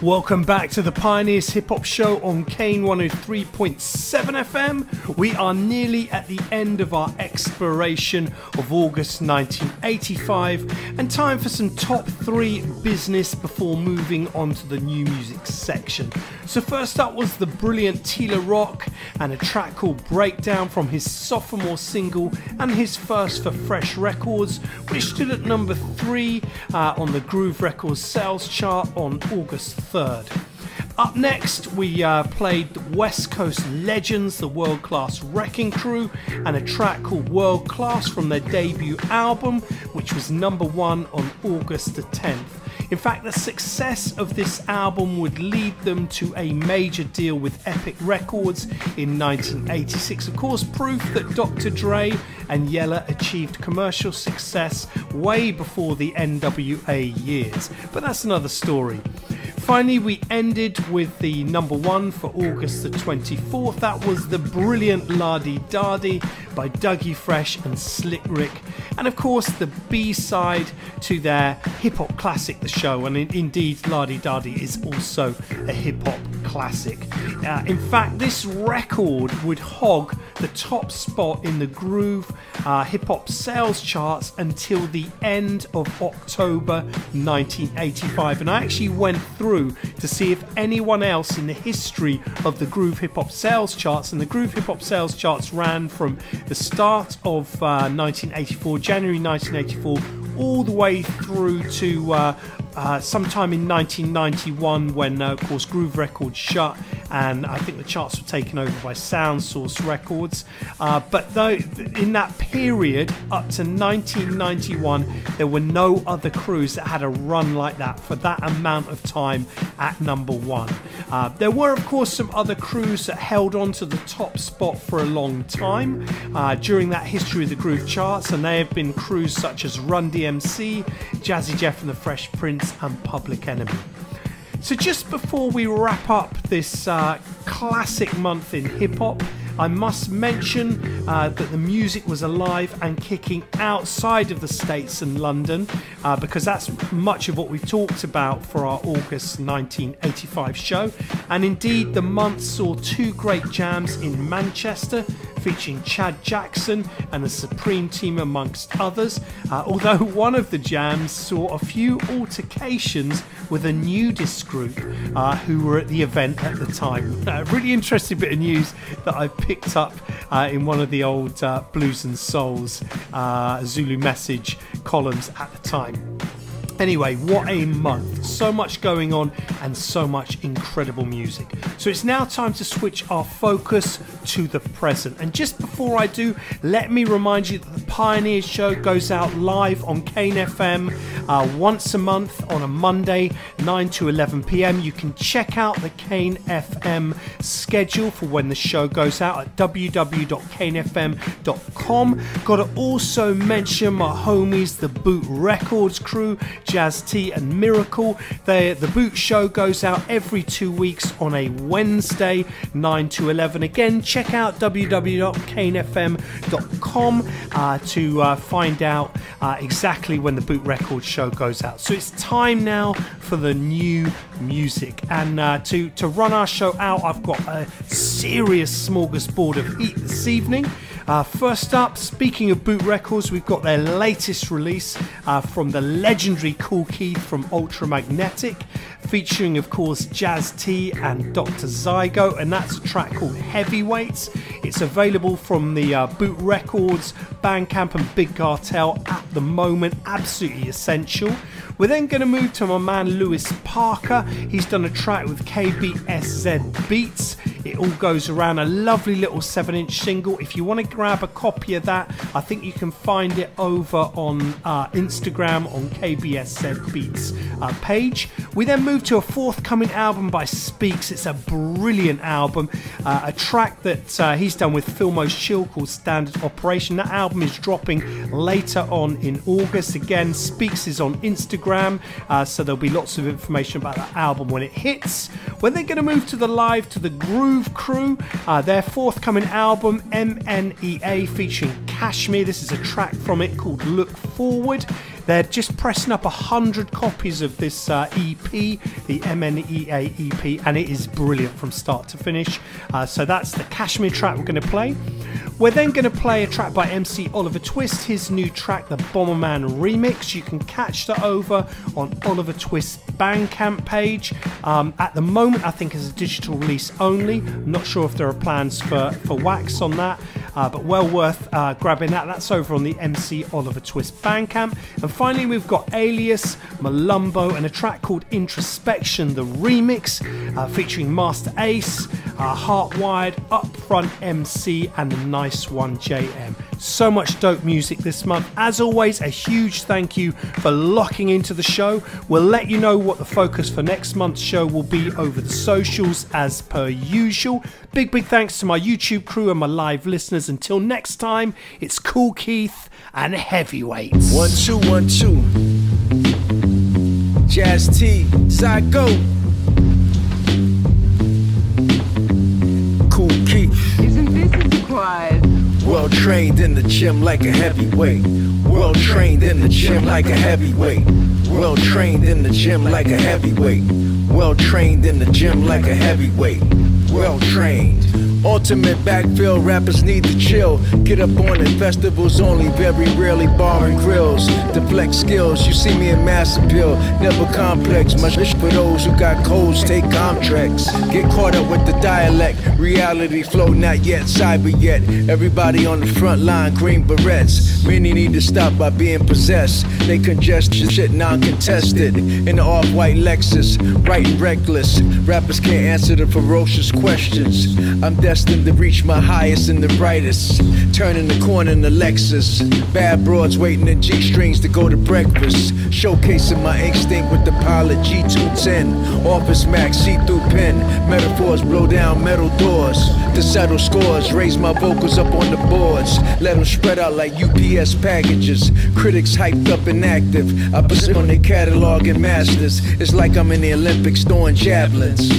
Welcome back to the Pioneers Hip Hop Show on Kane 103.7 FM. We are nearly at the end of our exploration of August 1985 and time for some top 3 business before moving on to the new music section. So first up was the brilliant Tila Rock and a track called Breakdown from his sophomore single and his first for Fresh Records, which stood at number 3 on the Groove Records sales chart on August 3rd. Up next, we played West Coast Legends, the World Class Wrecking Crew, and a track called World Class from their debut album, which was number 1 on August the 10th. In fact, the success of this album would lead them to a major deal with Epic Records in 1986. Of course, proof that Dr. Dre and Yella achieved commercial success way before the NWA years. But that's another story. Finally, we ended with the number 1 for August the 24th. That was the brilliant La Di Da Di by Dougie Fresh and Slick Rick. And of course, the B-side to their hip-hop classic, The Show. And indeed, La Di Da Di is also a hip-hop classic. In fact, this record would hog the top spot in the Groove hip-hop sales charts until the end of October 1985. And I actually went through to see if anyone else in the history of the Groove Hip Hop sales charts, and the Groove Hip Hop sales charts ran from the start of 1984, January 1984, all the way through to sometime in 1991 when, of course, Groove Records shut and I think the charts were taken over by Sound Source Records. But though in that period up to 1991, there were no other crews that had a run like that for that amount of time at number 1. There were, of course, some other crews that held on to the top spot for a long time during that history of the Groove charts, and they have been crews such as Run DMC, Jazzy Jeff and the Fresh Prince, and Public Enemy. So just before we wrap up this classic month in hip-hop, I must mention that the music was alive and kicking outside of the States and London, because that's much of what we've talked about for our August 1985 show. And indeed, the month saw 2 great jams in Manchester, featuring Chad Jackson and the Supreme Team amongst others, although one of the jams saw a few altercations with a nudist group who were at the event at the time. A really interesting bit of news that I picked up in one of the old Blues and Souls Zulu Message columns at the time. Anyway, what a month. So much going on and so much incredible music. So it's now time to switch our focus to the present. And just before I do, let me remind you that the Pioneers Show goes out live on Kane FM once a month on a Monday, 9 to 11 p.m. You can check out the Kane FM schedule for when the show goes out at www.kanefm.com. Got to also mention my homies, the Boot Records crew. Jazz T and Miracle. The Boot Show goes out every 2 weeks on a Wednesday, 9 to 11. Again, check out www.canefm.com to find out exactly when the Boot Records show goes out. So it's time now for the new music. And to run our show out, I've got a serious smorgasbord of heat this evening. First up, speaking of Boot Records, we've got their latest release from the legendary Kool Keith from Ultramagnetic, featuring, of course, Jazz T and Dr. Zygo, and that's a track called Heavyweights. It's available from the Boot Records, Bandcamp and Big Cartel at the moment. Absolutely essential. We're then going to move to my man Lewis Parker. He's done a track with KBSZ Beats. It all goes around, a lovely little 7-inch single. If you want to grab a copy of that, I think you can find it over on Instagram on KBSZ Beats page. We then move to a forthcoming album by Speaks. It's a brilliant album, a track that he's done with Filmo's Chill called Standard Operation. That album is dropping later on in August. Again, Speaks is on Instagram, so there'll be lots of information about that album when it hits. We're then going to move to the live, to the Groove Crew, their forthcoming album MNEA featuring Kashmir. This is a track from it called Look Forward. They're just pressing up 100 copies of this EP, the MNEA EP, and it is brilliant from start to finish. So that's the Kashmir track we're going to play. We're then going to play a track by MC Oliver Twist, his new track, the Bomberman Remix. You can catch that over on Oliver Twist's Bandcamp page. At the moment, I think it's a digital release only. I'm not sure if there are plans for wax on that, but well worth grabbing that. That's over on the MC Oliver Twist Bandcamp. And finally, we've got Alias, Malumbo, and a track called Introspection, the remix, featuring Master Ace, Heartwired, Upfront MC, and the Nice One JM. So much dope music this month. As always, a huge thank you for locking into the show. We'll let you know what the focus for next month's show will be over the socials as per usual. Big thanks to my YouTube crew and my live listeners. Until next time, it's Kool Keith and Heavyweights. 1 2 1 2. Jazz T, Zygo. Kool Keith. Isn't this required? Well trained in the gym like a heavyweight. Well trained in the gym like a heavyweight. Well trained in the gym like a heavyweight. Well trained in the gym like a heavyweight. Well trained. Ultimate backfield, rappers need to chill. Get up on it, festivals only, very rarely bar and grills. Deflect skills, you see me in mass appeal. Never complex, much for those who got codes, take contracts. Get caught up with the dialect, reality flow, not yet, cyber yet. Everybody on the front line, green berets. Many need to stop by being possessed. They congest shit non-contested. In the off-white Lexus, writing reckless. Rappers can't answer the ferocious questions. I'm destined to reach my highest and the brightest. Turning the corner in the Lexus. Bad broads waiting in G-strings to go to breakfast. Showcasing my instinct with the pilot G210. Office Max, see-through pen. Metaphors blow down metal doors. To settle scores, raise my vocals up on the boards. Let them spread out like UPS packages. Critics hyped up and active. I put on their catalog and masters. It's like I'm in the Olympics throwing javelins.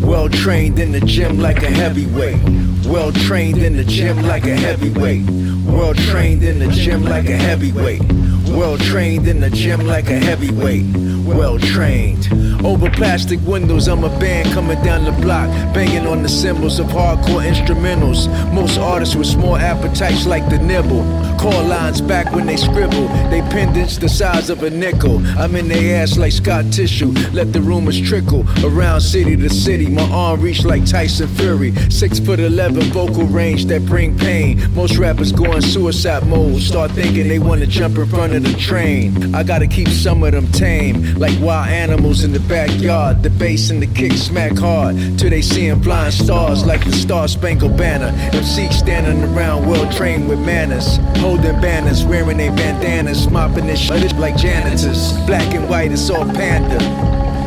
Well trained in the gym like a heavyweight. Well trained in the gym like a heavyweight. Well trained in the gym like a heavyweight. Well trained in the gym like a heavyweight. Well trained. Over plastic windows, I'm a band coming down the block, banging on the cymbals of hardcore instrumentals. Most artists with small appetites like the nibble. Call lines back when they scribble. They pendants the size of a nickel. I'm in their ass like Scott Tissue. Let the rumors trickle around city to city. My arm reach like Tyson Fury. 6'11" vocal range that bring pain. Most rappers go in suicide mode. Start thinking they wanna jump in front of the train. I gotta keep some of them tame, like wild animals in the backyard. The bass and the kick smack hard till they seeing flying stars like the Star Spangled Banner. MCs standing around well trained with manners, holding banners, wearing their bandanas, mopping this shit like janitors. Black and white, it's all panda.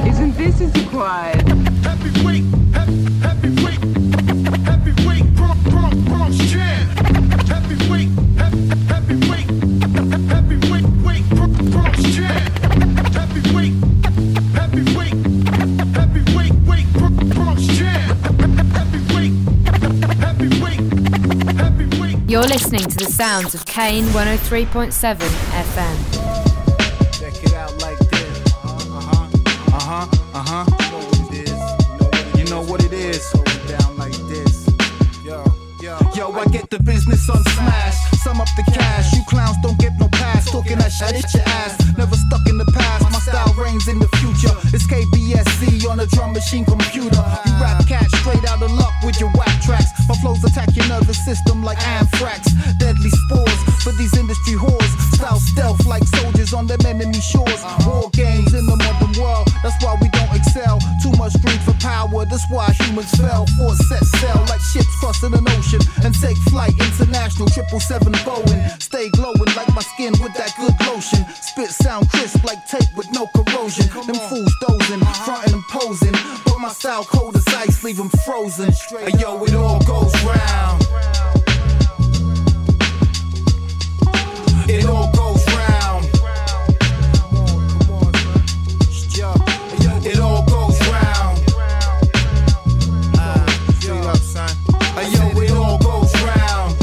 Isn't this as required? Heavyweight, heavyweight, heavyweight, Bronx Shan. Heavyweight, heavyweight, heavyweight, Bronx Shan. to the sounds of Kane 103.7 FM. Check it out like this. You know what it is. Hold it down like this. Yo, I get the business on smash. Sum up the cash. You clowns don't get no pass. Talking that shit, hit your ass. Never stuck in the past. My style reigns in the future. It's KBSC on a drum machine computer. You rap cat straight out of luck with your whack tracks. My flows attack your nervous system like anthrax. Deadly spores for these industry whores. Style stealth like soldiers on them enemy shores. War games in the modern world. That's why we don't excel. Too much greed for power. That's why humans fell. Force set sail like ships crossing an ocean and take flight. International 777 Boeing. Stay glowing like my skin with that good lotion. Spit sound crisp like tape with no corrosion. Them fools dozing, frontin' and posing, but my style cold as ice, leave them frozen. Hey, yo, it all goes round. It all goes round. It all goes round. Straight up, son. Hey, yo, it all goes round.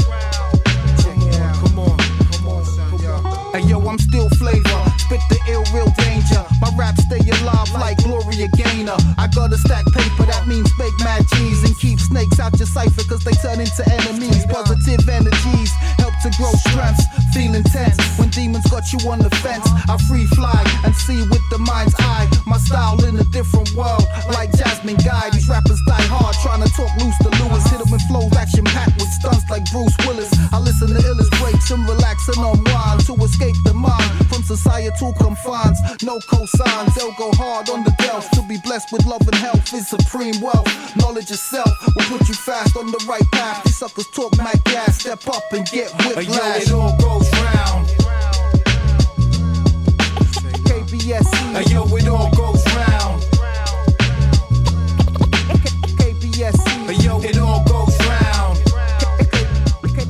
Come on, son. Hey, yo, I'm still flavor. Spit the ill, real danger. My raps stay alive like Gloria Gaynor. I gotta stack paper, that means bake mad cheese. And keep snakes out your cipher, cause they turn into enemies. Positive energies help to grow strengths. Feel intense when demons got you on the fence. I free fly and see with the mind's eye. My style in a different world, like Jasmine Guy. These rappers die hard, trying to talk loose to Lewis. Hit them with flows action packed with stunts like Bruce Willis. I listen to illest breaks and relax and unwind to escape the mind from societal confines. No cosigns, they'll go hard on the delf. To be blessed with love and health is supreme wealth. Knowledge itself will put you fast on the right path. These suckers talk mad gas, step up and get whiplash. Hey, yo, it all goes round. KBSC. Hey, yo, it all goes round. KBSC. Hey, yo, it all goes round.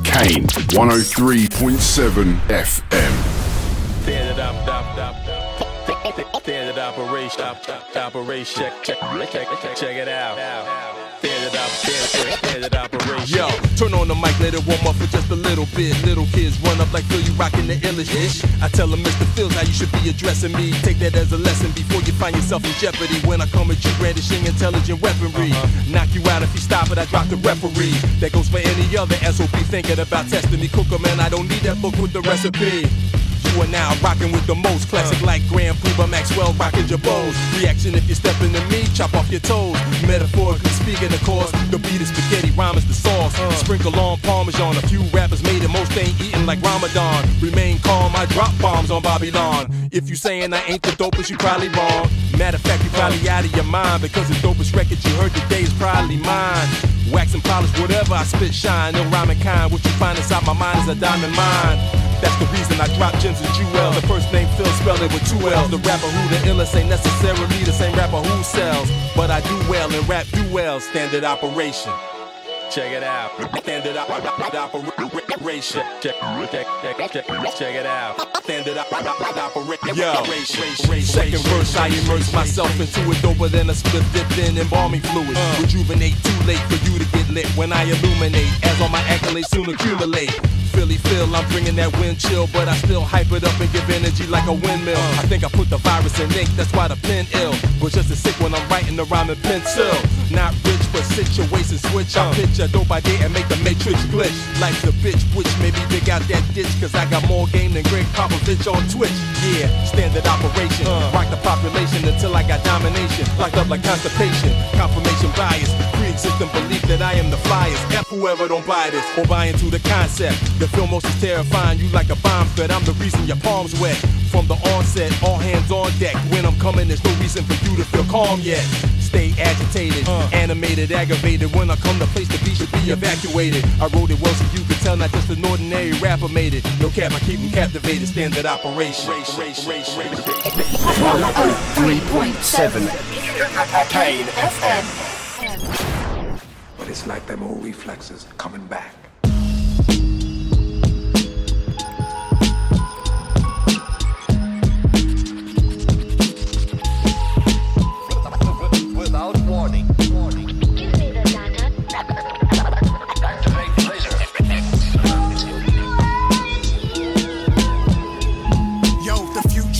Kane 103.7 FM. Standard operation, check it out. Standard operation. Yo, turn on the mic, let it warm up for just a little bit. Little kids run up like Phil, you rockin' the illest ish. I tell them, Mr. Phil's how you should be addressing me. Take that as a lesson before you find yourself in jeopardy. When I come at you brandishing intelligent weaponry, knock you out if you stop it, I drop the referee. That goes for any other SOP thinking about testing me. Cooker, man, I don't need that book with the recipe. You are now rocking with the most classic like Grand Puba Maxwell rocking your bows. Reaction if you're stepping to me, chop off your toes. Metaphorically speaking, of course, the beat is spaghetti, rhyme is the sauce. Sprinkle on Parmesan, a few rappers made it, most ain't eating like Ramadan. Remain calm, I drop bombs on Babylon. If you saying I ain't the dopest, you probably wrong. Matter of fact, you probably out of your mind, because the dopest record you heard today is probably mine. Wax and polish, whatever I spit shine, no rhyming kind. What you find inside my mind is a diamond mine. That's the reason I drop gems and jewels. The first name Phil, spell it with 2 L's. The rapper who the illest ain't necessarily the same rapper who sells. But I do well and rap do well. Standard operation. Check it out. Standard operation. Check it out. Standard operation. Yo, second verse, I immerse myself into it doper than a split dipped in embalming fluid. Rejuvenate, too late for you to get lit when I illuminate. As all my accolades soon accumulate. Philly feel, I'm bringing that wind chill, but I still hype it up and give energy like a windmill. I think I put the virus in ink, that's why the pen ill. But just as sick when I'm writing the rhyming pencil. Not rich, but situation switch. I pitch a dope idea and make the matrix glitch. Life's a bitch, which made me dig out that ditch, cause I got more game than Greg Popovich on Twitch. Yeah, standard operation. Rock the population until I got domination. Locked up like constipation, confirmation bias. Pre-existing belief that I am the flyest. F whoever don't buy this or buy into the concept. The film most is terrifying you like a bomb threat. I'm the reason your palms wet. From the onset, all hands on deck. When I'm coming, there's no reason for you to feel calm yet. Stay agitated, animated, aggravated. When I come, the place to be should be evacuated. I wrote it well so you could tell, not just an ordinary rapper made it. No cap, I keep them captivated. Standard operation. 103.7 Kane FM. But it's like them old reflexes coming back. Without warning. Give me the data. Activate laser.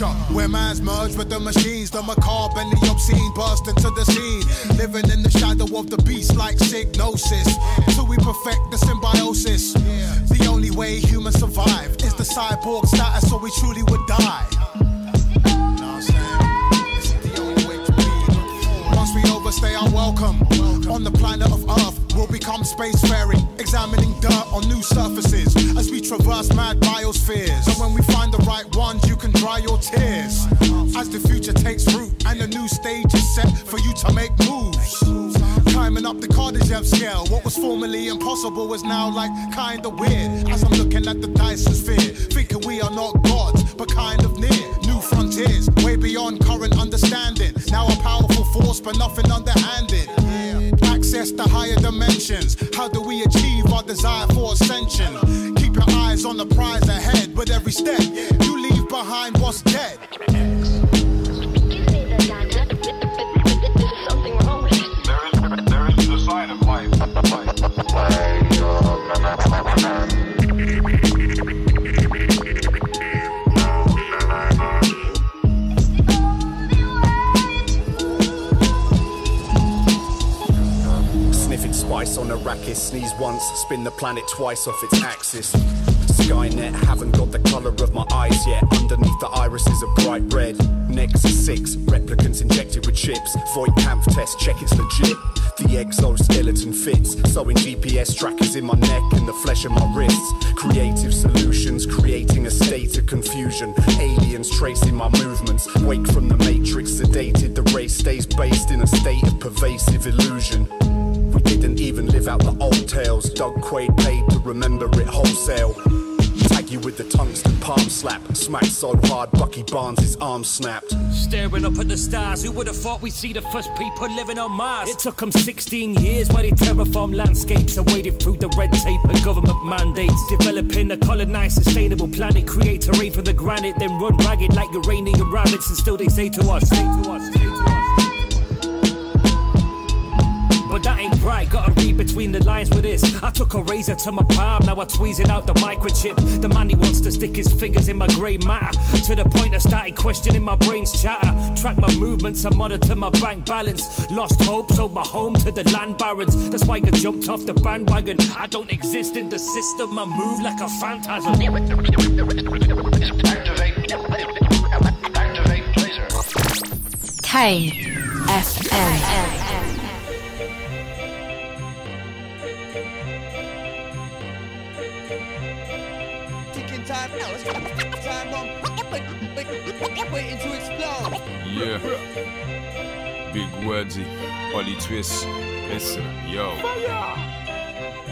future where man's merged with the machines. The macabre and the obscene burst into the scene. Living in the shadow of the beast like psygnosis. Till we perfect the symbiosis. The only way humans survive is the cyborg status, so we truly would die. Once we overstay our welcome on the planet of Earth, we'll become spacefaring, examining dirt on new surfaces as we traverse mad biospheres. And when we find the right ones, you can dry your tears as the future takes root and a new stage is set for you to make moves. Climbing up the Kardashev scale, what was formerly impossible is now like kinda weird. As I'm looking at the Dyson sphere, thinking we are not gods, but kind of near. New frontiers, way beyond current understanding. Now a powerful force, but nothing underhanded. Access to higher dimensions. How do we achieve our desire for ascension? Keep your eyes on the prize ahead. With every step, you leave behind what's dead. There is the sign of life. Sniffing spice on Arrakis, sneeze once, spin the planet twice off its axis. Skynet haven't got the colour of my eyes yet. Underneath the iris is a bright red. Nexus 6, replicants injected with chips. Void camp test, check it's legit. The exoskeleton fits, sewing GPS trackers in my neck and the flesh of my wrists. Creative solutions, creating a state of confusion. Aliens tracing my movements. Wake from the matrix, sedated. The race stays based in a state of pervasive illusion. We didn't even live out the old tales. Doug Quaid paid to remember it wholesale. Tag you with the tungsten palm slap. Smacked so hard, Bucky Barnes' arm snapped. Staring up at the stars, who would have thought we'd see the first people living on Mars? It took them 16 years while they terraformed landscapes and waded through the red tape and government mandates. Developing a colonised, sustainable planet, create terrain from the granite, then run ragged like uranium rabbits, and still they say to us, but that ain't right, gotta read between the lines with this. I took a razor to my palm, now I tweezing out the microchip. The man he wants to stick his fingers in my grey matter, to the point I started questioning my brain's chatter. Track my movements, I monitor my bank balance. Lost hope, sold my home to the land barons. That's why I jumped off the bandwagon. I don't exist in the system, I move like a phantasm. Activate laser. KFM. Time bomb, waiting to explode. Yeah. Big wordsy, Ollie Twist. Listen, yo.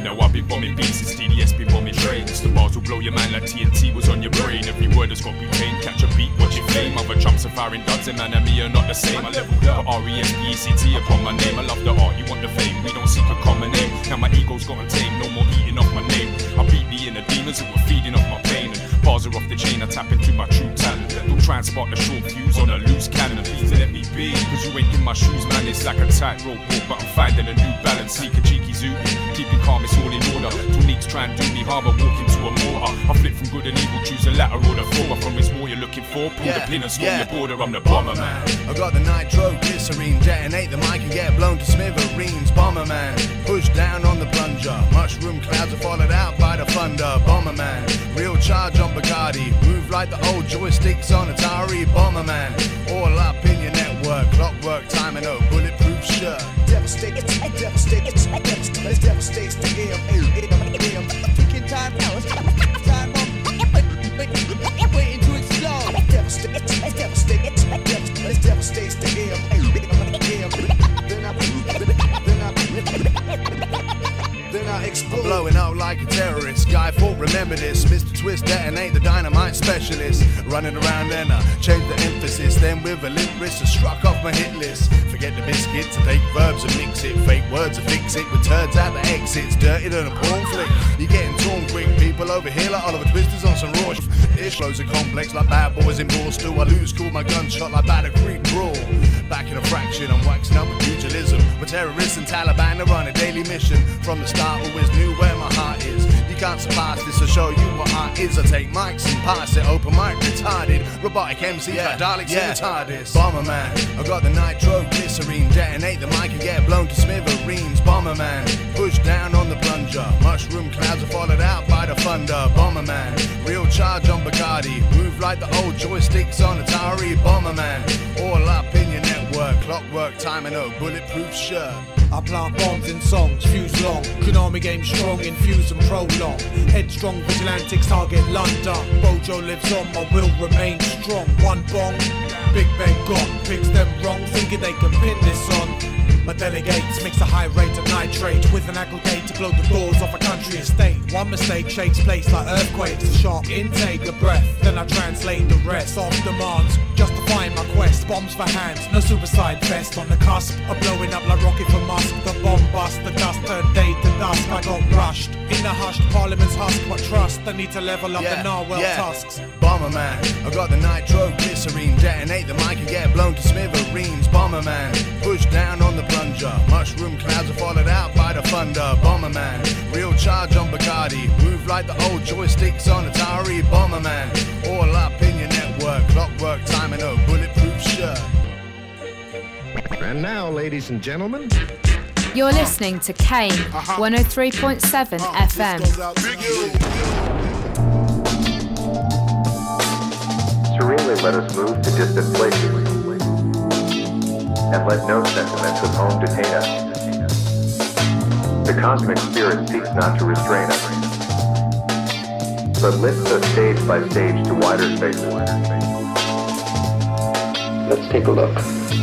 Now I've been bombing beats since DDS been bombing trains. The bars will blow your man like TNT was on your brain. Every word has got butane, catch a beat, watch it flame. Other chumps are firing duds and man and me are not the same. I leveled up, R-E-S-P-E-C-T upon my name. I love the art, you want the fame, we don't seek a common name. Now my ego's gotten tame, no more eating off my name. I beat the inner demons who were feeding off my pain. And bars are off the chain, I tap into my true talent. Don't try and spot the short fuse on a loose cannon. Please let me be, cause you ain't in my shoes, man. It's like a tightrope walk, but I'm finding a new balance. Sneak a cheeky zoo, keeping calm, it's all in order. Tuniques try and do me harm, I walk into a mortar. I flip from good and evil, choose the latter or the former. From it's more you're looking for, pull the pin and score your border. I'm the bomber man. I got the nitroglycerine, detonate the mic and get blown to smithereens. Bomber man, push down on the plunger. Mushroom clouds are followed out by the thunder. Bomber man, real charge on Bugatti. Move like the old joysticks on Atari. Bomber man, all up in your network. Clockwork time and no bulletproof shirt. Devastate, devastate, let's devastate the game. Ticking time now, time bomb, waiting to explode. Devastate, let's devastate the game. Then I explode. I'm blowing out like a terrorist. Guy Fawkes, remember this. Mr. Twist, detonate the dynamite specialist. Running around and I change the emphasis. Then with a limp wrist I struck off my hit list. Forget the biscuits, I take verbs and mix it. Fake words I fix it with turds out the exits. Dirtier than a porn flick. You're getting torn quick. People over here like Oliver Twisters on some raw. Ish flows are complex like bad boys in Boston. I lose cool my gunshot like Battle Creek Brawl. Back in a fraction, I'm waxing up with pugilism. With terrorists and Taliban are on a daily mission. From the start always knew where my heart is. You can't surpass this. I'll show you what art is. I take mics and pass it. Open mic retarded. Robotic MC like Daleks in the TARDIS. Bomberman, I got the nitroglycerine. Detonate the mic and get blown to smithereens. Bomberman, push down on the plunger. Mushroom clouds are followed out by the thunder. Bomberman, real charge on Bacardi. Move like the old joysticks on Atari. Bomberman, all up in your network. Clockwork time and no bulletproof shirt. I plant bombs in songs, fuse long. Konami game strong, infuse and prolong. Headstrong vigilantics target London. Bojo lives on, my will remain strong. One bong, Big Ben gone. Picks them wrong, thinking they can pin this on. My delegates mix a high rate of nitrate with an aggregate to blow the doors off a country estate. One mistake shakes place like earthquakes. A sharp intake of breath, then I translate the rest. Soft demands, justifying my quest. Bombs for hands, no suicide vest. On the cusp of blowing up like rocket for Musk. The bomb bust, the dust turned day to dusk. I got rushed in the hushed parliament's husk. But trust, I need to level up the narwhal tusks. Bomberman, I got the nitroglycerine. Detonate the mic and get blown to smithereens. Bomberman, push down on the plunger. Mushroom clouds are followed out by the thunder. Bomberman, real charge on Bacardi. Move like the old joysticks on Atari. Bomberman, all up in your network. Clockwork time and no bulletproof shirt. And now, ladies and gentlemen, you're listening to Kane 103.7 FM. Serenely let us move to distant places, and let no sentiments of home detain us. The cosmic spirit seeks not to restrain us, but lifts us stage by stage to wider spaces. Let's take a look.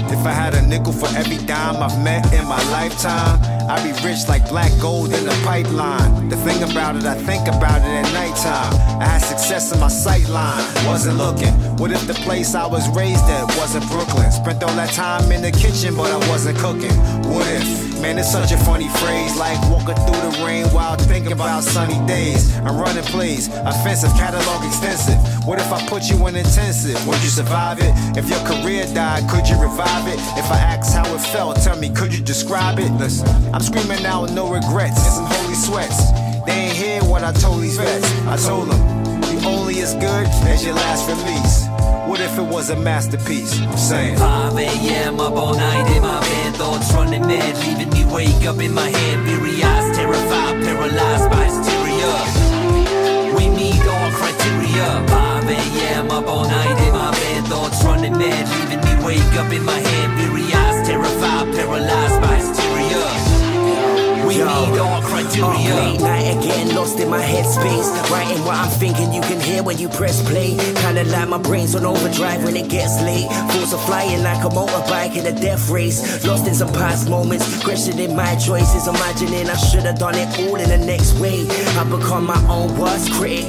If I had a nickel for every dime I've met in my lifetime, I'd be rich like black gold in the pipeline. The thing about it, I think about it at nighttime. I had success in my sight line, wasn't looking. What if the place I was raised at wasn't Brooklyn? Spent all that time in the kitchen, but I wasn't cooking. What if? Man, it's such a funny phrase, like walking through the rain while thinking about sunny days. I'm running plays, offensive, catalog extensive. What if I put you in intensive? Would you survive it? If your career died, could you revive it? If I asked how it felt, tell me, could you describe it? Listen, I'm screaming out with no regrets and some holy sweats. They ain't hear what I told these vets. I told them, you only as good as your last release. What if it was a masterpiece? I'm saying 5 a.m. up all night in my bed, thoughts running mad, leaving me wake up in my head, weary-eyed, terrified, paralyzed by hysteria. We meet all criteria. 5 a.m. up all night in my bed, thoughts running mad, leaving me wake up in my head, weary-eyed, terrified, paralyzed by hysteria. We meet all criteria. Late night again, lost in my headspace. Writing what I'm thinking, you can hear when you press play. Kinda like my brain's on overdrive when it gets late. Thoughts are flying like a motorbike in a death race. Lost in some past moments, questioning my choices. Imagining I should've done it all in the next way. I've become my own worst critic.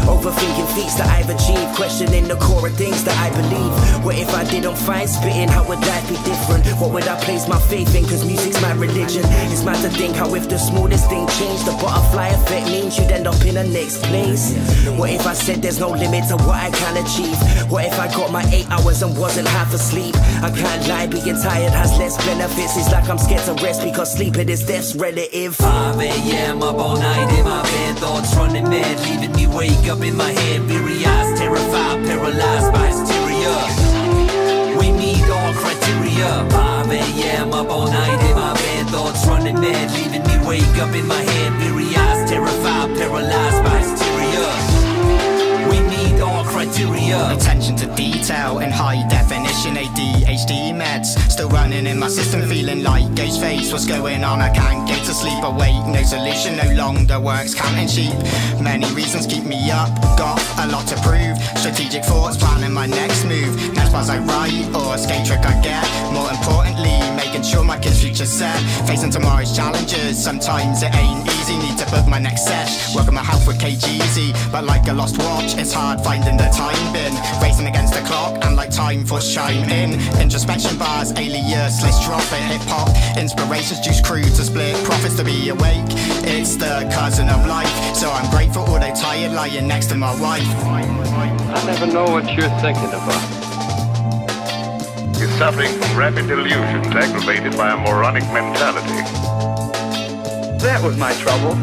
Overthinking feats that I've achieved, questioning the core of things that I believe. What if I didn't find spitting, how would life be different? What would I place my faith in, cause music's my religion. It's mad to think how if the smallest thing changed, the butterfly effect means you'd end up in the next place. What if I said there's no limit to what I can achieve? What if I got my 8 hours and wasn't half asleep? I can't lie, being tired has less benefits. It's like I'm scared to rest because sleeping is death's relative. 5 a.m. up all night in my bed, thoughts running mad, leaving me wake up in my head, weary-eyed, terrified, paralyzed by hysteria. We meet all criteria. 5 a.m. up all night in my bed, thoughts running mad, leaving me wake up in my head, weary-eyed, terrified, paralyzed by hysteria. We meet all criteria. Attention to detail and high definition ADHD meds. Still running in my system, feeling like ghost face. What's going on? I can't get to sleep. Awake, no solution, no longer works counting sheep. Many reasons keep me up, got a lot to prove. Strategic thoughts, planning my next move. That's why I write or a skate trick I get. More importantly, making sure my kids' future's set. Facing tomorrow's challenges, sometimes it ain't easy. Need to book my next sesh. Working my health with KGZ, but like a lost watch, it's hard finding the time bin. Racing against the clock, and like time for chime in. Introspection bars, alias, let's drop it. Hip hop, inspirations, juice crew to split, profits to be awake. It's the cousin of life, so I'm grateful. Although tired, lying next to my wife. I never know what you're thinking about. He's suffering from rapid delusions aggravated by a moronic mentality. That was my trouble.